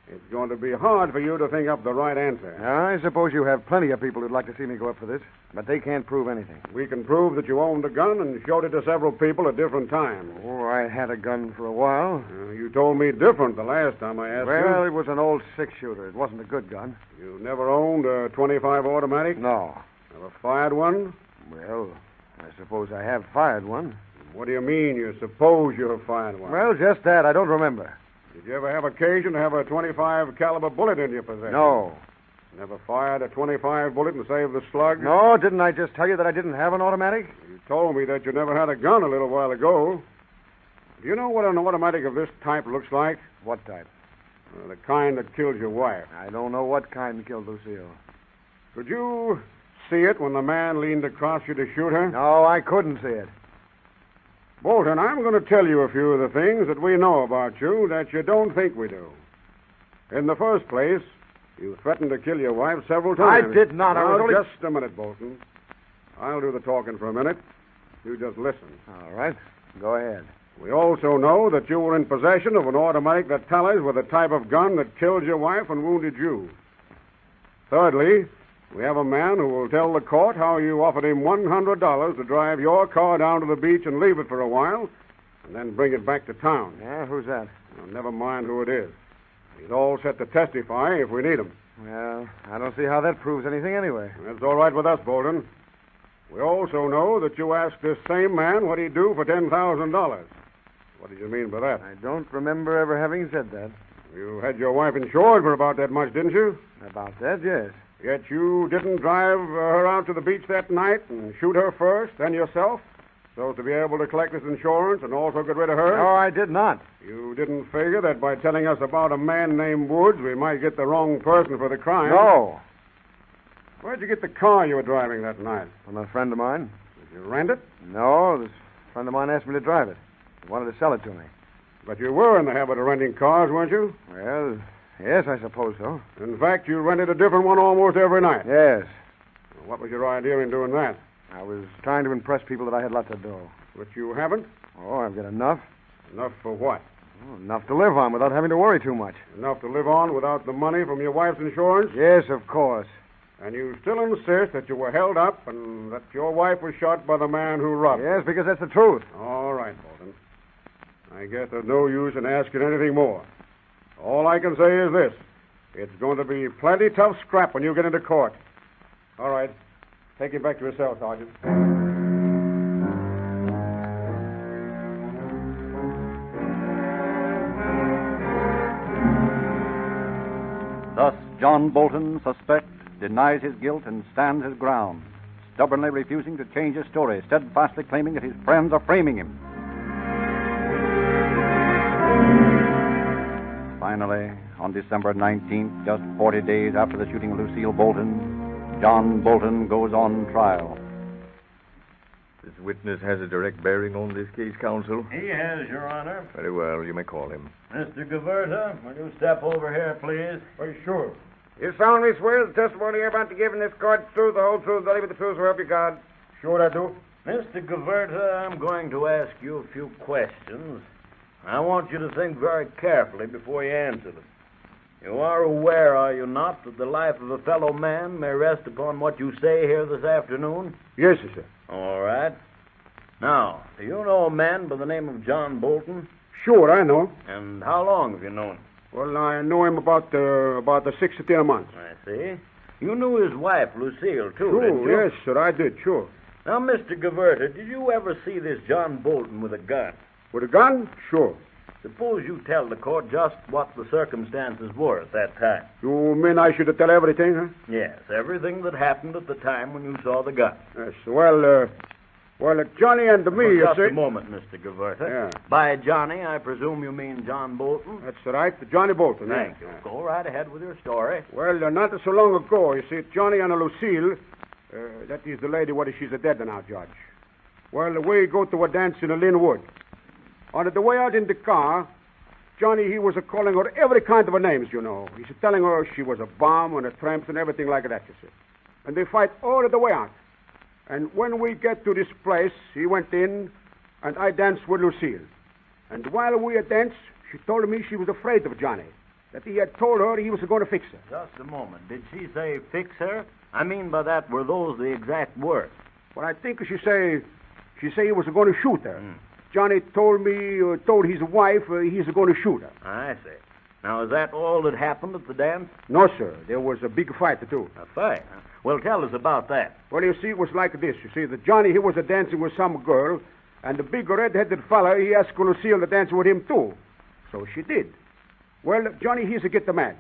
it's going to be hard for you to think up the right answer. I suppose you have plenty of people who'd like to see me go up for this, but they can't prove anything. We can prove that you owned a gun and showed it to several people at different times. Oh, I had a gun for a while. You told me different the last time I asked you. Well, it was an old six-shooter. It wasn't a good gun. You never owned a .25 automatic? No. Never fired one? Well, I suppose I have fired one. What do you mean you suppose you have fired one? Well, just that. I don't remember. Did you ever have occasion to have a .25 caliber bullet in your possession? No. Never fired a .25 bullet and saved the slug? No, didn't I just tell you that I didn't have an automatic? You told me that you never had a gun a little while ago. Do you know what an automatic of this type looks like? What type? The kind that killed your wife. I don't know what kind killed Lucille. Could you see it when the man leaned across you to shoot her? No, I couldn't see it. Bolton, I'm going to tell you a few of the things that we know about you that you don't think we do. In the first place, you threatened to kill your wife several times. I did not. I was only... Just a minute, Bolton. I'll do the talking for a minute. You just listen. All right. Go ahead. We also know that you were in possession of an automatic that tallies with the type of gun that killed your wife and wounded you. Thirdly, we have a man who will tell the court how you offered him $100 to drive your car down to the beach and leave it for a while, and then bring it back to town. Yeah, who's that? Well, never mind who it is. He's all set to testify if we need him. Well, I don't see how that proves anything anyway. That's all right with us, Bolton. We also know that you asked this same man what he'd do for $10,000. What did you mean by that? I don't remember ever having said that. You had your wife insured for about that much, didn't you? About that, yes. Yet you didn't drive her out to the beach that night and shoot her first, then yourself, so to be able to collect this insurance and also get rid of her? No, I did not. You didn't figure that by telling us about a man named Woods, we might get the wrong person for the crime? No. Where'd you get the car you were driving that night? From a friend of mine. Did you rent it? No, this friend of mine asked me to drive it. He wanted to sell it to me. But you were in the habit of renting cars, weren't you? Well, yes, I suppose so. In fact, you rented a different one almost every night. Yes. What was your idea in doing that? I was trying to impress people that I had lots of dough. But you haven't? Oh, I've got enough. Enough for what? Oh, enough to live on without having to worry too much. Enough to live on without the money from your wife's insurance? Yes, of course. And you still insist that you were held up and that your wife was shot by the man who robbed her? Yes, because that's the truth. All right, Bolton. I guess there's no use in asking anything more. All I can say is this. It's going to be plenty tough scrap when you get into court. All right. Take him back to your cell, Sergeant. Thus, John Bolton, suspect, denies his guilt and stands his ground, stubbornly refusing to change his story, steadfastly claiming that his friends are framing him. Finally, on December 19th, just 40 days after the shooting of Lucille Bolton, John Bolton goes on trial. This witness has a direct bearing on this case, counsel. He has, Your Honor. Very well, you may call him. Mr. Gaverta, will you step over here, please? Why, sure. You solemnly swear the testimony you're about to give in this court is true, the whole truth, nothing but the truth, so help you God. Sure I do. Mr. Gaverta, I'm going to ask you a few questions. I want you to think very carefully before you answer them. You are aware, are you not, that the life of a fellow man may rest upon what you say here this afternoon? Yes, sir. All right. Now, do you know a man by the name of John Bolton? Sure, I know. And how long have you known him? Well, I know him about the 6 to 10 months. I see. You knew his wife, Lucille, too, Sure, didn't you? yes, sir, I did, sure. Now, Mr. Gaverta, did you ever see this John Bolton with a gun? With a gun? Sure. Suppose you tell the court just what the circumstances were at that time. You mean I should tell everything, huh? Yes, everything that happened at the time when you saw the gun. Yes, well, Johnny and me, you just see... a moment, Mr. Gaverta. Yeah. By Johnny, I presume you mean John Bolton? That's right, Johnny Bolton. Thank yeah. you. Go right ahead with your story. Well, not so long ago, you see, Johnny and Lucille, that is the lady, she's dead now, Judge. Well, we go to a dance in Linwood. On the way out in the car, Johnny, he was calling her every kind of names, you know. He's telling her she was a bomb and a tramp and everything like that, you see. And they fight all the way out. And when we get to this place, he went in, and I danced with Lucille. And while we danced, she told me she was afraid of Johnny, that he had told her he was going to fix her. Just a moment. Did she say fix her? I mean by that, were those the exact words? Well, I think she say he was going to shoot her. Johnny told his wife he's going to shoot her. I see. Now, is that all that happened at the dance? No, sir. There was a big fight, too. A fight? Well, tell us about that. Well, you see, it was like this. You see, the Johnny, he was dancing with some girl, and the big red-headed fella, he asked Lucille to dance with him, too. So she did. Well, Johnny, he's a get the mad.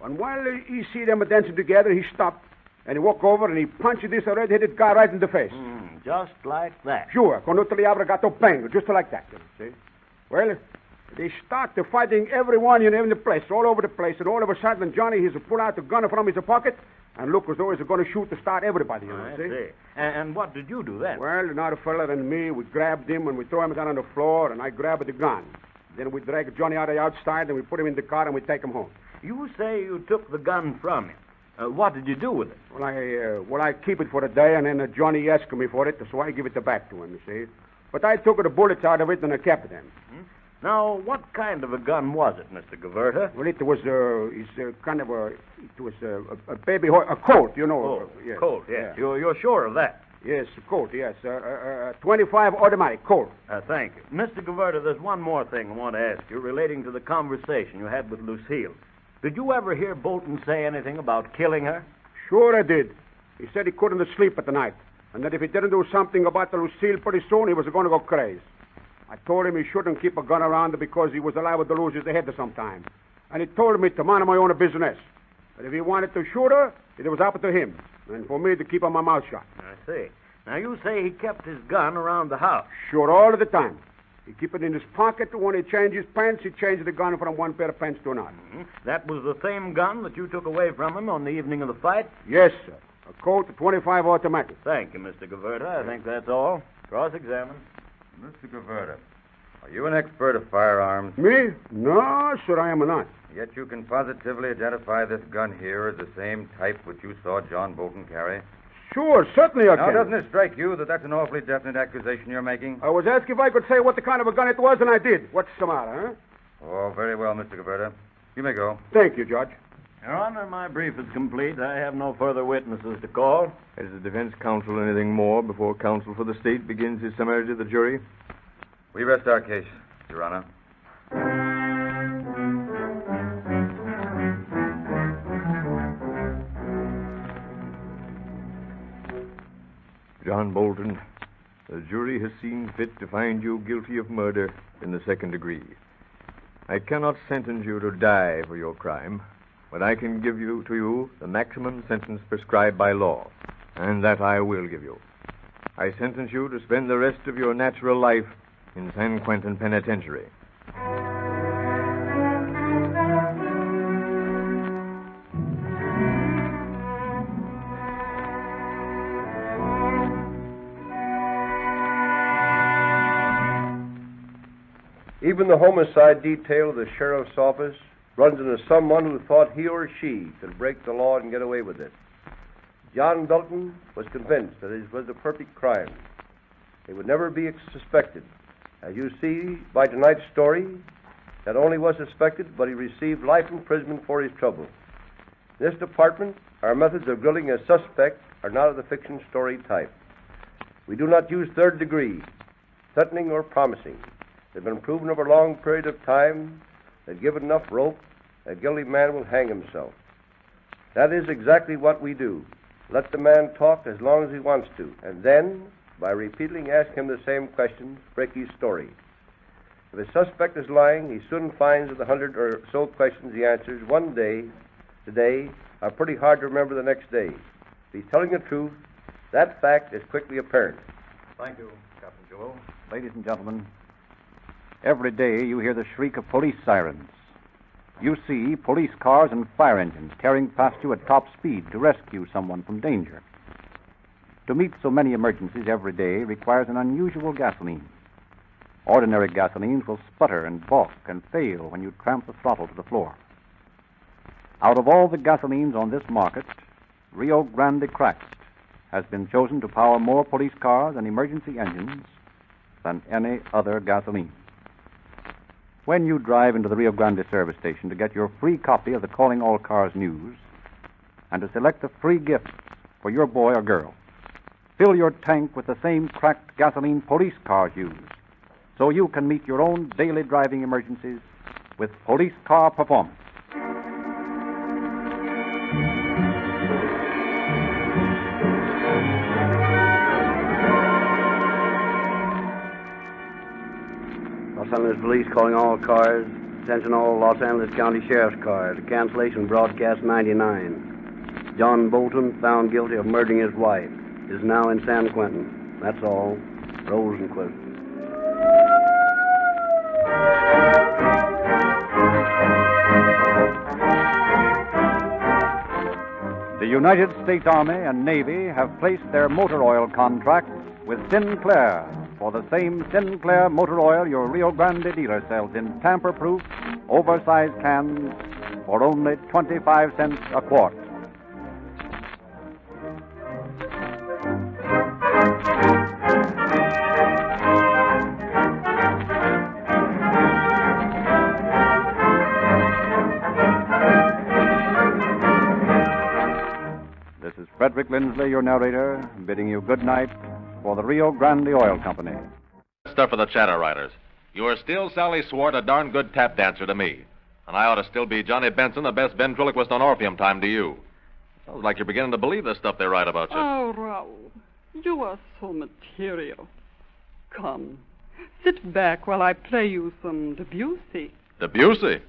And while he see them dancing together, he stopped, and he walked over, and he punched this red-headed guy right in the face. Just like that? Sure. Con tutte le abragato bang, just like that, see? Well, they start fighting everyone in the place, all over the place, and all of a sudden, Johnny, he's pull out the gun from his pocket and look as though he's going to shoot to start everybody, you know, I see. And what did you do then? Well, another fella and me, we grabbed him and we throw him down on the floor, and I grabbed the gun. Then we drag Johnny out of the outside, and we put him in the car, and we take him home. You say you took the gun from him. What did you do with it? Well, I keep it for a day, and then Johnny asked me for it, so I give it back to him, you see. But I took the bullets out of it, and I kept them. Now, what kind of a gun was it, Mr. Gaverta? Well, it was a baby horse, a Colt, you know. Oh, yes. Colt, yes. Yeah. You're sure of that? Yes, a Colt, yes. 25 automatic Colt. Thank you. Mr. Gaverta, there's one more thing I want to ask you relating to the conversation you had with Lucille. Did you ever hear Bolton say anything about killing her? Sure I did. He said he couldn't sleep at the night, and that if he didn't do something about the Lucille pretty soon, he was going to go crazy. I told him he shouldn't keep a gun around because he was liable to lose his head sometime. And he told me to mind my own business. But if he wanted to shoot her, it was up to him, and for me to keep my mouth shut. I see. Now, you say he kept his gun around the house. Sure, all of the time. He keep it in his pocket. When he changed his pants, he changed the gun from one pair of pants to another. That was the same gun that you took away from him on the evening of the fight? Yes, sir. A Colt 25 automatic. Thank you, Mr. Gaverta. I think that's all. Cross-examine. Mr. Gaverta, are you an expert of firearms? Me? No, sir, I am not. Yet you can positively identify this gun here as the same type which you saw John Bolton carry? Sure, certainly I can. Now, doesn't it strike you that that's an awfully definite accusation you're making? I was asked if I could say what the kind of a gun it was, and I did. What's the matter, huh? Oh, very well, Mr. Gaverta. You may go. Thank you, Judge. Your Honor, my brief is complete. I have no further witnesses to call. Has the defense counsel anything more before counsel for the state begins his summary to the jury? We rest our case, Your Honor. John Bolton, the jury has seen fit to find you guilty of murder in the second degree. I cannot sentence you to die for your crime, but I can give to you the maximum sentence prescribed by law, and that I will give you. I sentence you to spend the rest of your natural life in San Quentin Penitentiary. Even the homicide detail of the sheriff's office runs into someone who thought he or she could break the law and get away with it. John Belton was convinced that it was a perfect crime. He would never be suspected. As you see by tonight's story, not only was suspected, but he received life imprisonment for his trouble. In this department, our methods of grilling a suspect are not of the fiction story type. We do not use third degree, threatening or promising. It has been proven over a long period of time that given enough rope, a guilty man will hang himself. That is exactly what we do. Let the man talk as long as he wants to, and then, by repeatedly asking him the same questions, break his story. If a suspect is lying, he soon finds that the 100 or so questions he answers one day, today, are pretty hard to remember the next day. If he's telling the truth, that fact is quickly apparent. Thank you, Captain Joel. Ladies and gentlemen, every day you hear the shriek of police sirens. You see police cars and fire engines tearing past you at top speed to rescue someone from danger. To meet so many emergencies every day requires an unusual gasoline. Ordinary gasolines will sputter and balk and fail when you tramp the throttle to the floor. Out of all the gasolines on this market, Rio Grande Cracked has been chosen to power more police cars and emergency engines than any other gasoline. When you drive into the Rio Grande service station to get your free copy of the Calling All Cars news and to select a free gift for your boy or girl, fill your tank with the same cracked gasoline police cars use so you can meet your own daily driving emergencies with police car performance. Los Angeles Police calling all cars. Attention all Los Angeles County Sheriff's cars. Cancellation broadcast 99. John Bolton, found guilty of murdering his wife, is now in San Quentin. That's all. Rosenquist. The United States Army and Navy have placed their motor oil contract with Sinclair for the same Sinclair motor oil your Rio Grande dealer sells in tamper-proof, oversized cans for only 25 cents a quart. This is Frederick Lindsley, your narrator, bidding you good night for the Rio Grande Oil Company. Stuff for the chatter writers. You are still Sally Swart, a darn good tap dancer to me. And I ought to still be Johnny Benson, the best ventriloquist on Orpheum time to you. Sounds like you're beginning to believe the stuff they write about you. Oh, Raoul, you are so material. Come, sit back while I play you some Debussy. Debussy?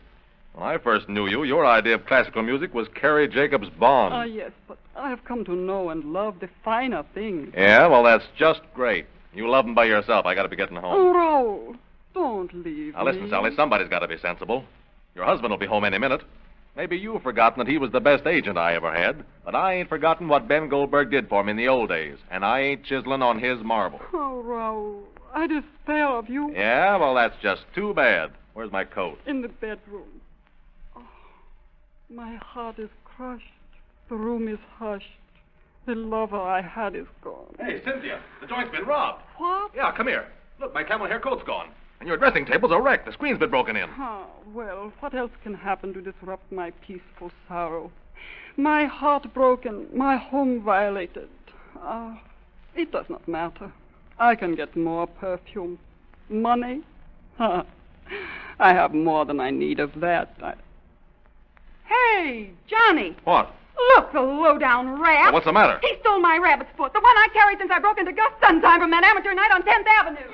When I first knew you, your idea of classical music was Carrie Jacobs Bond. Ah, yes, but I have come to know and love the finer things. Yeah, well, that's just great. You love them by yourself. I got to be getting home. Oh, Raoul, don't leave Now, listen, me. Sally, somebody's got to be sensible. Your husband will be home any minute. Maybe you've forgotten that he was the best agent I ever had, but I ain't forgotten what Ben Goldberg did for me in the old days, and I ain't chiseling on his marble. Oh, Raoul, I despair of you. Yeah, well, that's just too bad. Where's my coat? In the bedroom. Oh, my heart is crushed. The room is hushed. The lover I had is gone. Hey, Cynthia, the joint's been robbed. What? Yeah, come here. Look, my camel hair coat's gone. And your dressing table's a wreck. The screen's been broken in. Ah, well, what else can happen to disrupt my peaceful sorrow? My heart broken, my home violated. Ah, it does not matter. I can get more perfume. Money? Ha! I have more than I need of that. Hey, Johnny! What? Look, the low-down rat. Well, what's the matter? He stole my rabbit's foot, the one I carried since I broke into Gus Sunshine from that amateur night on 10th Avenue.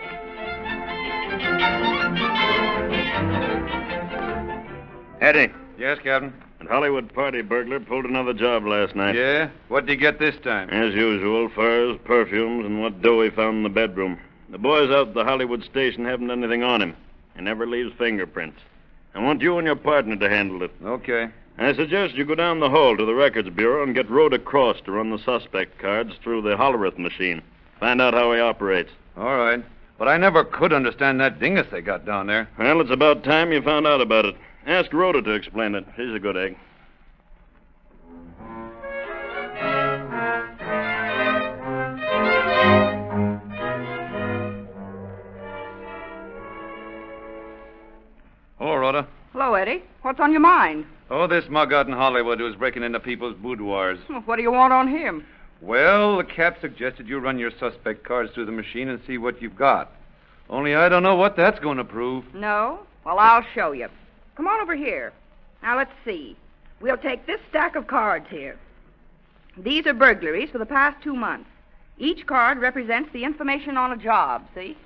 Eddie. Yes, Captain? I'd That Hollywood party burglar pulled another job last night. Yeah? What'd he get this time? As usual, furs, perfumes, and what dough he found in the bedroom. The boys out at the Hollywood station haven't anything on him. He never leaves fingerprints. I want you and your partner to handle it. Okay. I suggest you go down the hall to the Records Bureau and get Rhoda Cross to run the suspect cards through the Hollerith machine. Find out how he operates. All right. But I never could understand that dingus they got down there. Well, it's about time you found out about it. Ask Rhoda to explain it. She's a good egg. Hello, Rhoda. Hello, Eddie. What's on your mind? Oh, this mug out in Hollywood who's breaking into people's boudoirs. Well, what do you want on him? Well, the cap suggested you run your suspect cards through the machine and see what you've got. Only I don't know what that's going to prove. No? Well, I'll show you. Come on over here. Now, let's see. We'll take this stack of cards here. These are burglaries for the past 2 months. Each card represents the information on a job, see?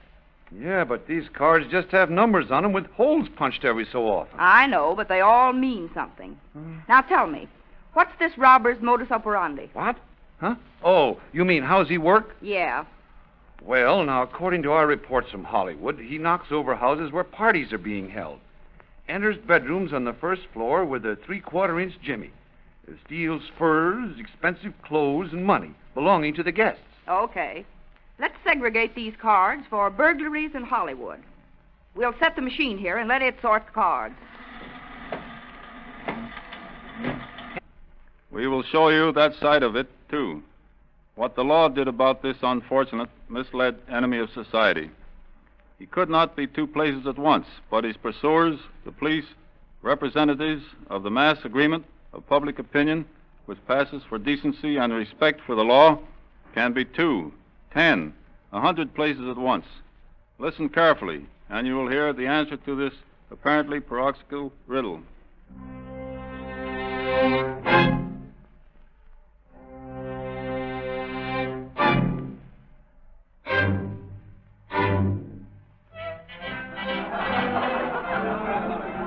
Yeah, but these cards just have numbers on them with holes punched every so often. I know, but they all mean something. Now, tell me, what's this robber's modus operandi? What? Huh? Oh, you mean how's he work? Yeah. Well, now, according to our reports from Hollywood, he knocks over houses where parties are being held. Enters bedrooms on the first floor with a 3/4-inch jimmy. Steals furs, expensive clothes, and money belonging to the guests. Okay. Let's segregate these cards for burglaries in Hollywood. We'll set the machine here and let it sort the cards. We will show you that side of it, too. What the law did about this unfortunate, misled enemy of society. He could not be 2 places at once, but his pursuers, the police, representatives of the mass agreement of public opinion, which passes for decency and respect for the law, can be 2, 10, 100 places at once. Listen carefully, and you will hear the answer to this apparently paroxysmal riddle.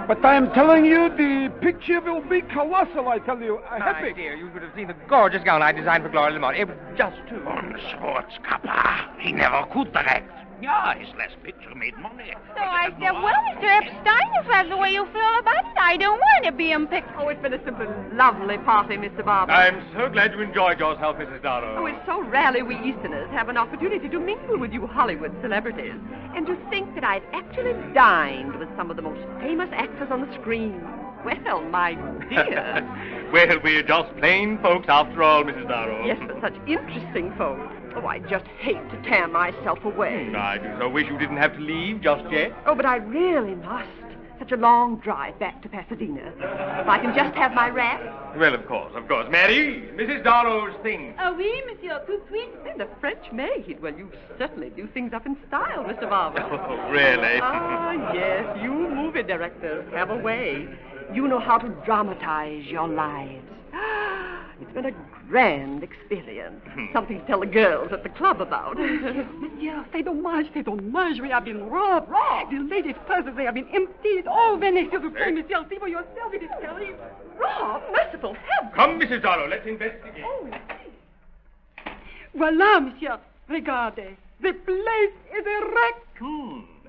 But I'm telling you, the picture will be colossal, I tell you. My dear, you should have seen the gorgeous gown I designed for Gloria Lamont. It was just too... Sportskapper. He never could direct. Yeah, his last picture made money. So I said, well, Mr. Epstein, if that's the way you feel about it, I don't want to be in picture. Oh, it's been a simple, lovely party, Mr. Barber. I'm so glad you enjoyed yourself, Mrs. Darrow. Oh, it's so rarely we Easterners have an opportunity to mingle with you Hollywood celebrities. And to think that I'd actually dined with some of the most famous actors on the screen. Well, my dear. Well, we're just plain folks after all, Mrs. Darrow. Yes, but such interesting folks. Oh, I just hate to tear myself away. I do so wish you didn't have to leave just yet. Oh, but I really must. Such a long drive back to Pasadena. If I can just have my wrap. Well, of course. Mary, Mrs. Darrow's thing. Oh, oui, monsieur, tout de suite. And a French maid. Well, you certainly do things up in style, Mr. Barber. Oh, really? Ah, yes. You movie directors have a way. You know how to dramatize your lives. It's been a grand experience. Something to tell the girls at the club about. Monsieur, c'est dommage. We have been robbed. The ladies' purses, they have been emptied. Oh, venez, s'il vous plaît, monsieur, see for yourself. It is terrible. Robbed? Merciful heaven. Come, Mrs. Darrow, let's investigate. Oh, Voilà, monsieur. Regardez. The place is a wreck.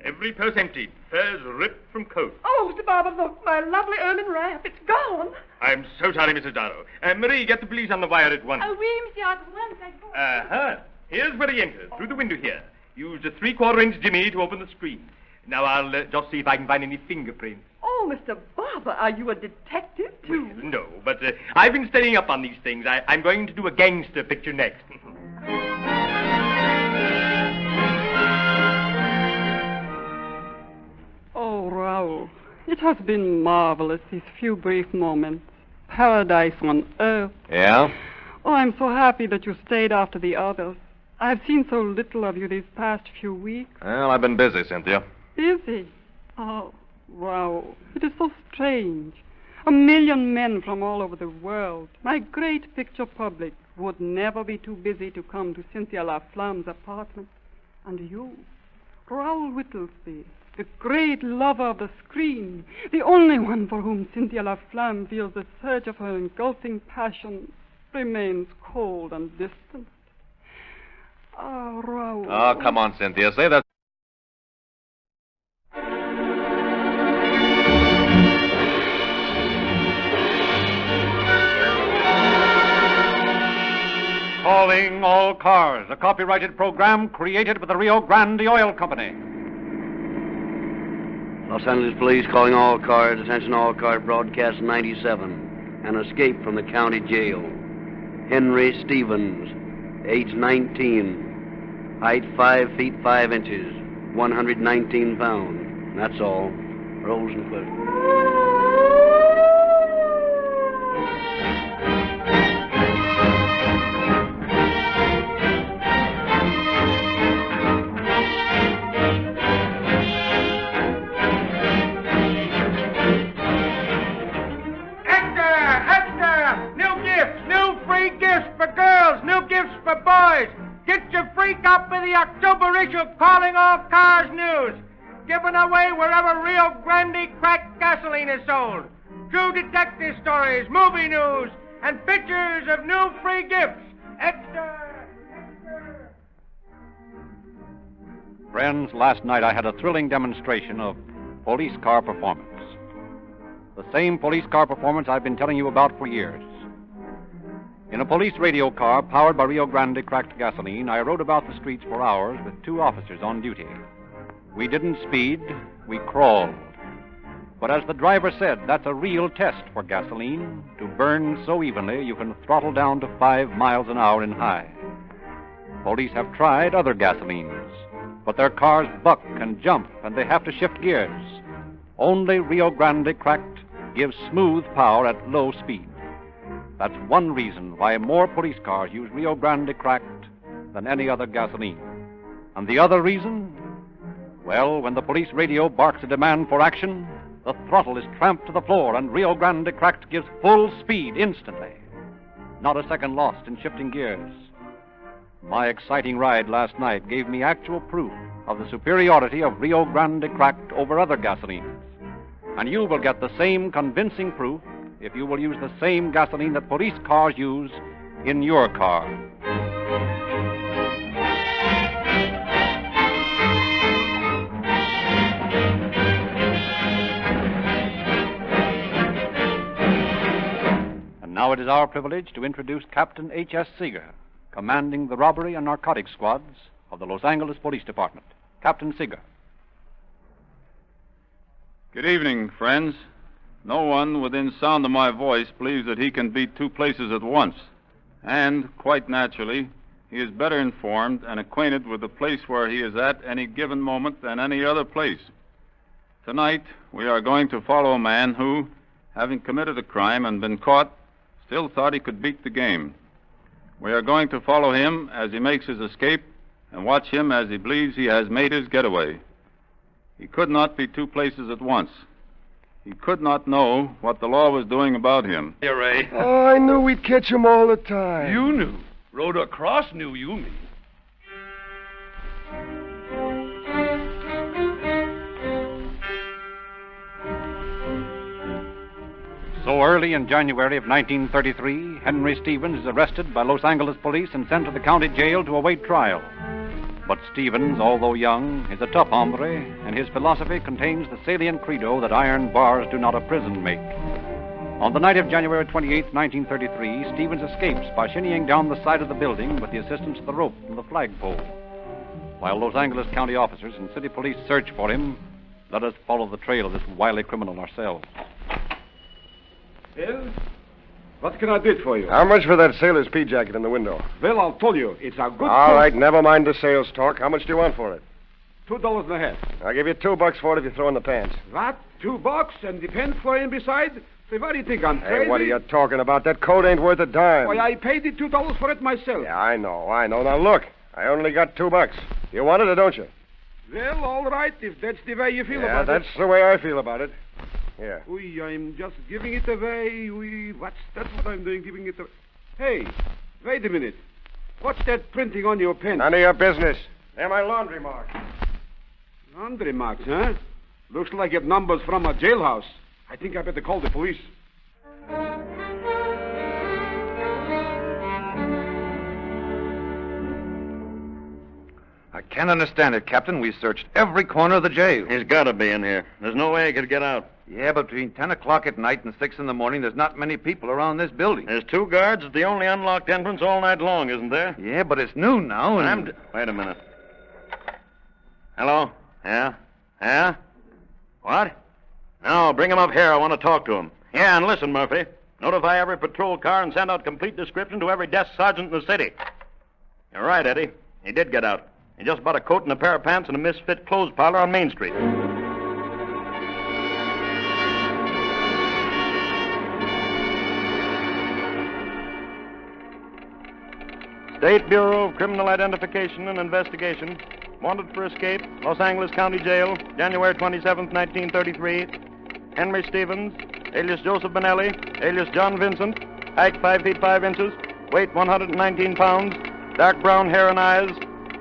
Every purse emptied. Furs ripped from coat. Oh, Mr. Barber, look, my lovely ermine wrap. It's gone. I'm so sorry, Mrs. Darrow. Marie, get the police on the wire at once. Oh, oui, monsieur, at once. I go. Here's where he entered, through the window here. Used a 3/4-inch jimmy to open the screen. Now I'll just see if I can find any fingerprints. Oh, Mr. Barber, are you a detective, too? Well, no, but I've been studying up on these things. I'm going to do a gangster picture next. Oh, Raoul, it has been marvelous, these few brief moments. Paradise on earth. Yeah? Oh, I'm so happy that you stayed after the others. I've seen so little of you these past few weeks. Well, I've been busy, Cynthia. Busy? Oh, Raoul, it is so strange. 1 million men from all over the world, my great picture public, would never be too busy to come to Cynthia LaFlamme's apartment. And you, Raoul Whittlesey, the great lover of the screen, the only one for whom Cynthia LaFlamme feels the surge of her engulfing passion, remains cold and distant. Ah, Raoul. Oh, come on, Cynthia. Say that. Calling all cars, a copyrighted program created by the Rio Grande Oil Company. Los Angeles Police calling all cars. Attention all cars. Broadcast 97. An escape from the county jail. Henry Stevens, age 19. Height 5 feet 5 inches. 119 pounds. That's all. Rosenquist. Get your free copy of the October issue of Calling All Cars News. Given away wherever Rio Grande cracked gasoline is sold. True detective stories, movie news, and pictures of new free gifts. Extra! Friends, last night I had a thrilling demonstration of police car performance. The same police car performance I've been telling you about for years. In a police radio car powered by Rio Grande cracked gasoline, I rode about the streets for hours with 2 officers on duty. We didn't speed, we crawled. But as the driver said, that's a real test for gasoline. To burn so evenly, you can throttle down to 5 miles an hour in high. Police have tried other gasolines, but their cars buck and jump, and they have to shift gears. Only Rio Grande cracked gives smooth power at low speed. That's one reason why more police cars use Rio Grande cracked than any other gasoline. And the other reason? Well, when the police radio barks a demand for action, the throttle is tramped to the floor and Rio Grande cracked gives full speed instantly. Not a second lost in shifting gears. My exciting ride last night gave me actual proof of the superiority of Rio Grande cracked over other gasolines. And you will get the same convincing proof if you will use the same gasoline that police cars use in your car. And now it is our privilege to introduce Captain H.S. Seeger, commanding the robbery and narcotics squads of the Los Angeles Police Department. Captain Seeger. Good evening, friends. No one within sound of my voice believes that he can be 2 places at once. And, quite naturally, he is better informed and acquainted with the place where he is at any given moment than any other place. Tonight, we are going to follow a man who, having committed a crime and been caught, still thought he could beat the game. We are going to follow him as he makes his escape and watch him as he believes he has made his getaway. He could not be 2 places at once. He could not know what the law was doing about him. Here, Ray. Oh, I knew we'd catch him all the time. You knew. Rhoda Cross knew, you mean. So early in January of 1933, Henry Stevens is arrested by Los Angeles police and sent to the county jail to await trial. But Stevens, although young, is a tough hombre, and his philosophy contains the salient credo that iron bars do not a prison make. On the night of January 28, 1933, Stevens escapes by shinnying down the side of the building with the assistance of the rope from the flagpole. While Los Angeles county officers and city police search for him, let us follow the trail of this wily criminal ourselves. Well, what can I do for you? How much for that sailor's pea jacket in the window? Well, I'll tell you, it's a good... All right, never mind the sales talk. How much do you want for it? $2.50. I'll give you $2 for it if you throw in the pants. What? $2 and the pants for him beside? Say, what do you think, I'm crazy? Hey, what are you talking about? That coat ain't worth a dime. Why, I paid the $2 for it myself. Yeah, I know. Now, look, I only got $2. You want it or don't you? Well, all right, if that's the way you feel Yeah, about it. that's the way I feel about it. Here. Oui, I'm just giving it away. Oui, that's what I'm doing, giving it away. Hey, wait a minute. What's that printing on your pen? None of your business. They're my laundry marks. Laundry marks, huh? Looks like it numbers from a jailhouse. I think I better call the police. I can't understand it, Captain. We searched every corner of the jail. He's got to be in here. There's no way he could get out. Yeah, but between 10 o'clock at night and 6 in the morning, there's not many people around this building. There's 2 guards at the only unlocked entrance all night long, isn't there? Yeah, but it's noon now, and... Wait a minute. Hello? Yeah? Yeah? What? No, bring him up here. I want to talk to him. Yeah, and listen, Murphy. Notify every patrol car and send out complete description to every desk sergeant in the city. You're right, Eddie. He did get out. He just bought a coat and a pair of pants in a misfit clothes parlor on Main Street. State Bureau of Criminal Identification and Investigation. Wanted for escape, Los Angeles County Jail, January 27th, 1933. Henry Stevens, alias Joseph Benelli, alias John Vincent, height 5 feet 5 inches, weight 119 pounds, dark brown hair and eyes,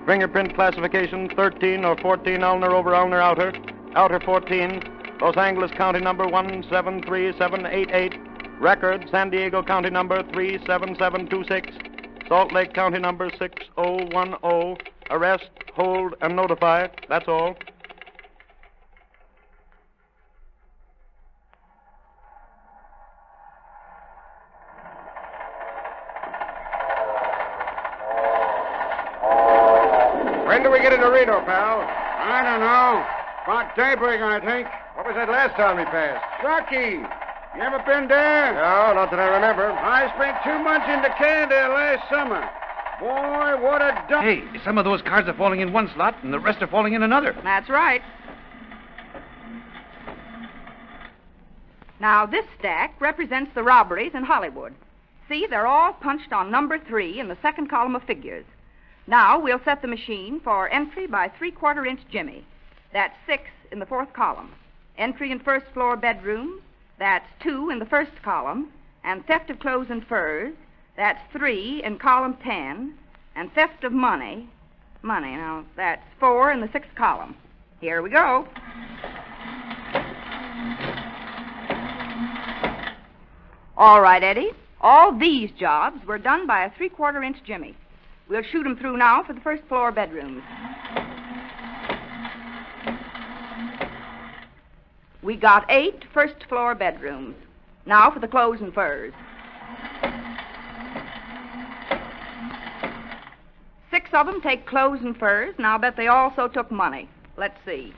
fingerprint classification 13 or 14 ulnar over ulnar outer, outer 14, Los Angeles County number 173788, record San Diego County number 37726, Salt Lake County number 6010, arrest, hold, and notify. That's all. When do we get into Reno, pal? I don't know. About daybreak, I think. What was that last town we passed? Truckee. You ever been there? No, not that I remember. I spent 2 months in Decatur there last summer. Boy, what a dump. Hey, some of those cards are falling in one slot, and the rest are falling in another. That's right. Now, this stack represents the robberies in Hollywood. See, they're all punched on number 3 in the second column of figures. Now, we'll set the machine for entry by 3/4-inch Jimmy. That's 6 in the 4th column. Entry in first floor bedroom, that's 2 in the 1st column. And theft of clothes and furs, that's 3 in column 10. And theft of money, now, that's 4 in the 6th column. Here we go. All right, Eddie. All these jobs were done by a 3/4-inch Jimmy. We'll shoot 'em through now for the first floor bedrooms. We got 8 first floor bedrooms. Now for the clothes and furs. 6 of them take clothes and furs, and I'll bet they also took money. Let's see.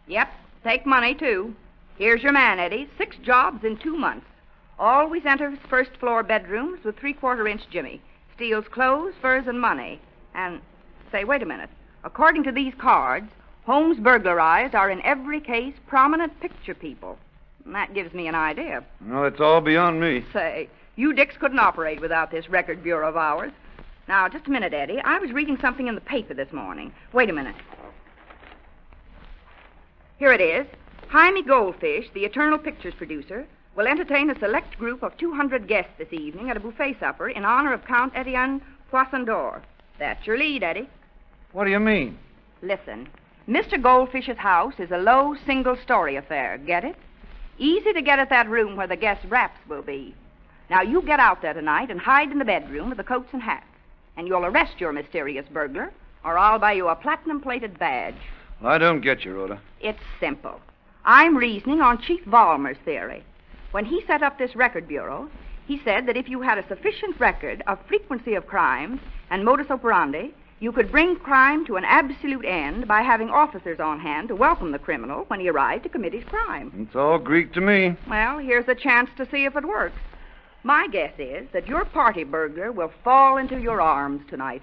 Yep, take money, too. Here's your man, Eddie. 6 jobs in 2 months. Always enters first floor bedrooms with 3/4-inch Jimmy. Steals clothes, furs, and money. And, say, wait a minute. According to these cards, homes burglarized are in every case prominent picture people. And that gives me an idea. No, it's all beyond me. Say, you dicks couldn't operate without this record bureau of ours. Now, just a minute, Eddie. I was reading something in the paper this morning. Wait a minute. Here it is. Jaime Goldfish, the Eternal Pictures producer, will entertain a select group of 200 guests this evening at a buffet supper in honor of Count Etienne Poissondor. That's your lead, Eddie. What do you mean? Listen, Mr. Goldfish's house is a low, single-story affair. Get it? Easy to get at that room where the guests' wraps will be. Now, you get out there tonight and hide in the bedroom with the coats and hats. And you'll arrest your mysterious burglar, or I'll buy you a platinum-plated badge. Well, I don't get you, Rhoda. It's simple. I'm reasoning on Chief Vollmer's theory. When he set up this record bureau, he said that if you had a sufficient record of frequency of crimes and modus operandi, you could bring crime to an absolute end by having officers on hand to welcome the criminal when he arrived to commit his crime. It's all Greek to me. Well, here's a chance to see if it works. My guess is that your party burglar will fall into your arms tonight.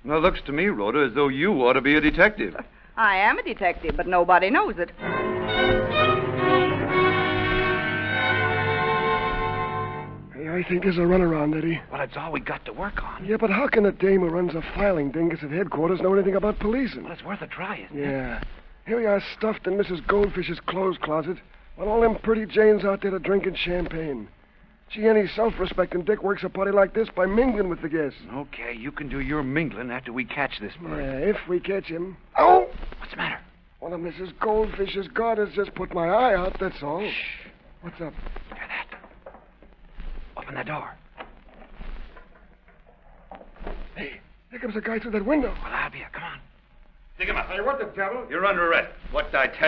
Well, it looks to me, Rhoda, as though you ought to be a detective. I am a detective, but nobody knows it. I think there's a runaround, Eddie. Well, it's all we got to work on. Yeah, but how can a dame who runs a filing dingus at headquarters know anything about policing? Well, it's worth a try, isn't it? Yeah. Here we are stuffed in Mrs. Goldfish's clothes closet, while all them pretty Janes out there are drinking champagne. Gee, any self-respecting dick works a party like this by mingling with the guests. Okay, you can do your mingling after we catch this bird. Yeah, if we catch him. Oh! What's the matter? One of Mrs. Goldfish's garters just put my eye out, that's all. Shh. What's up? Hear that? Open the door. Hey, here comes a guy through that window. Well, I'll be here. Come on. Take him up. Hey, what the devil? You're under arrest. What I tell you.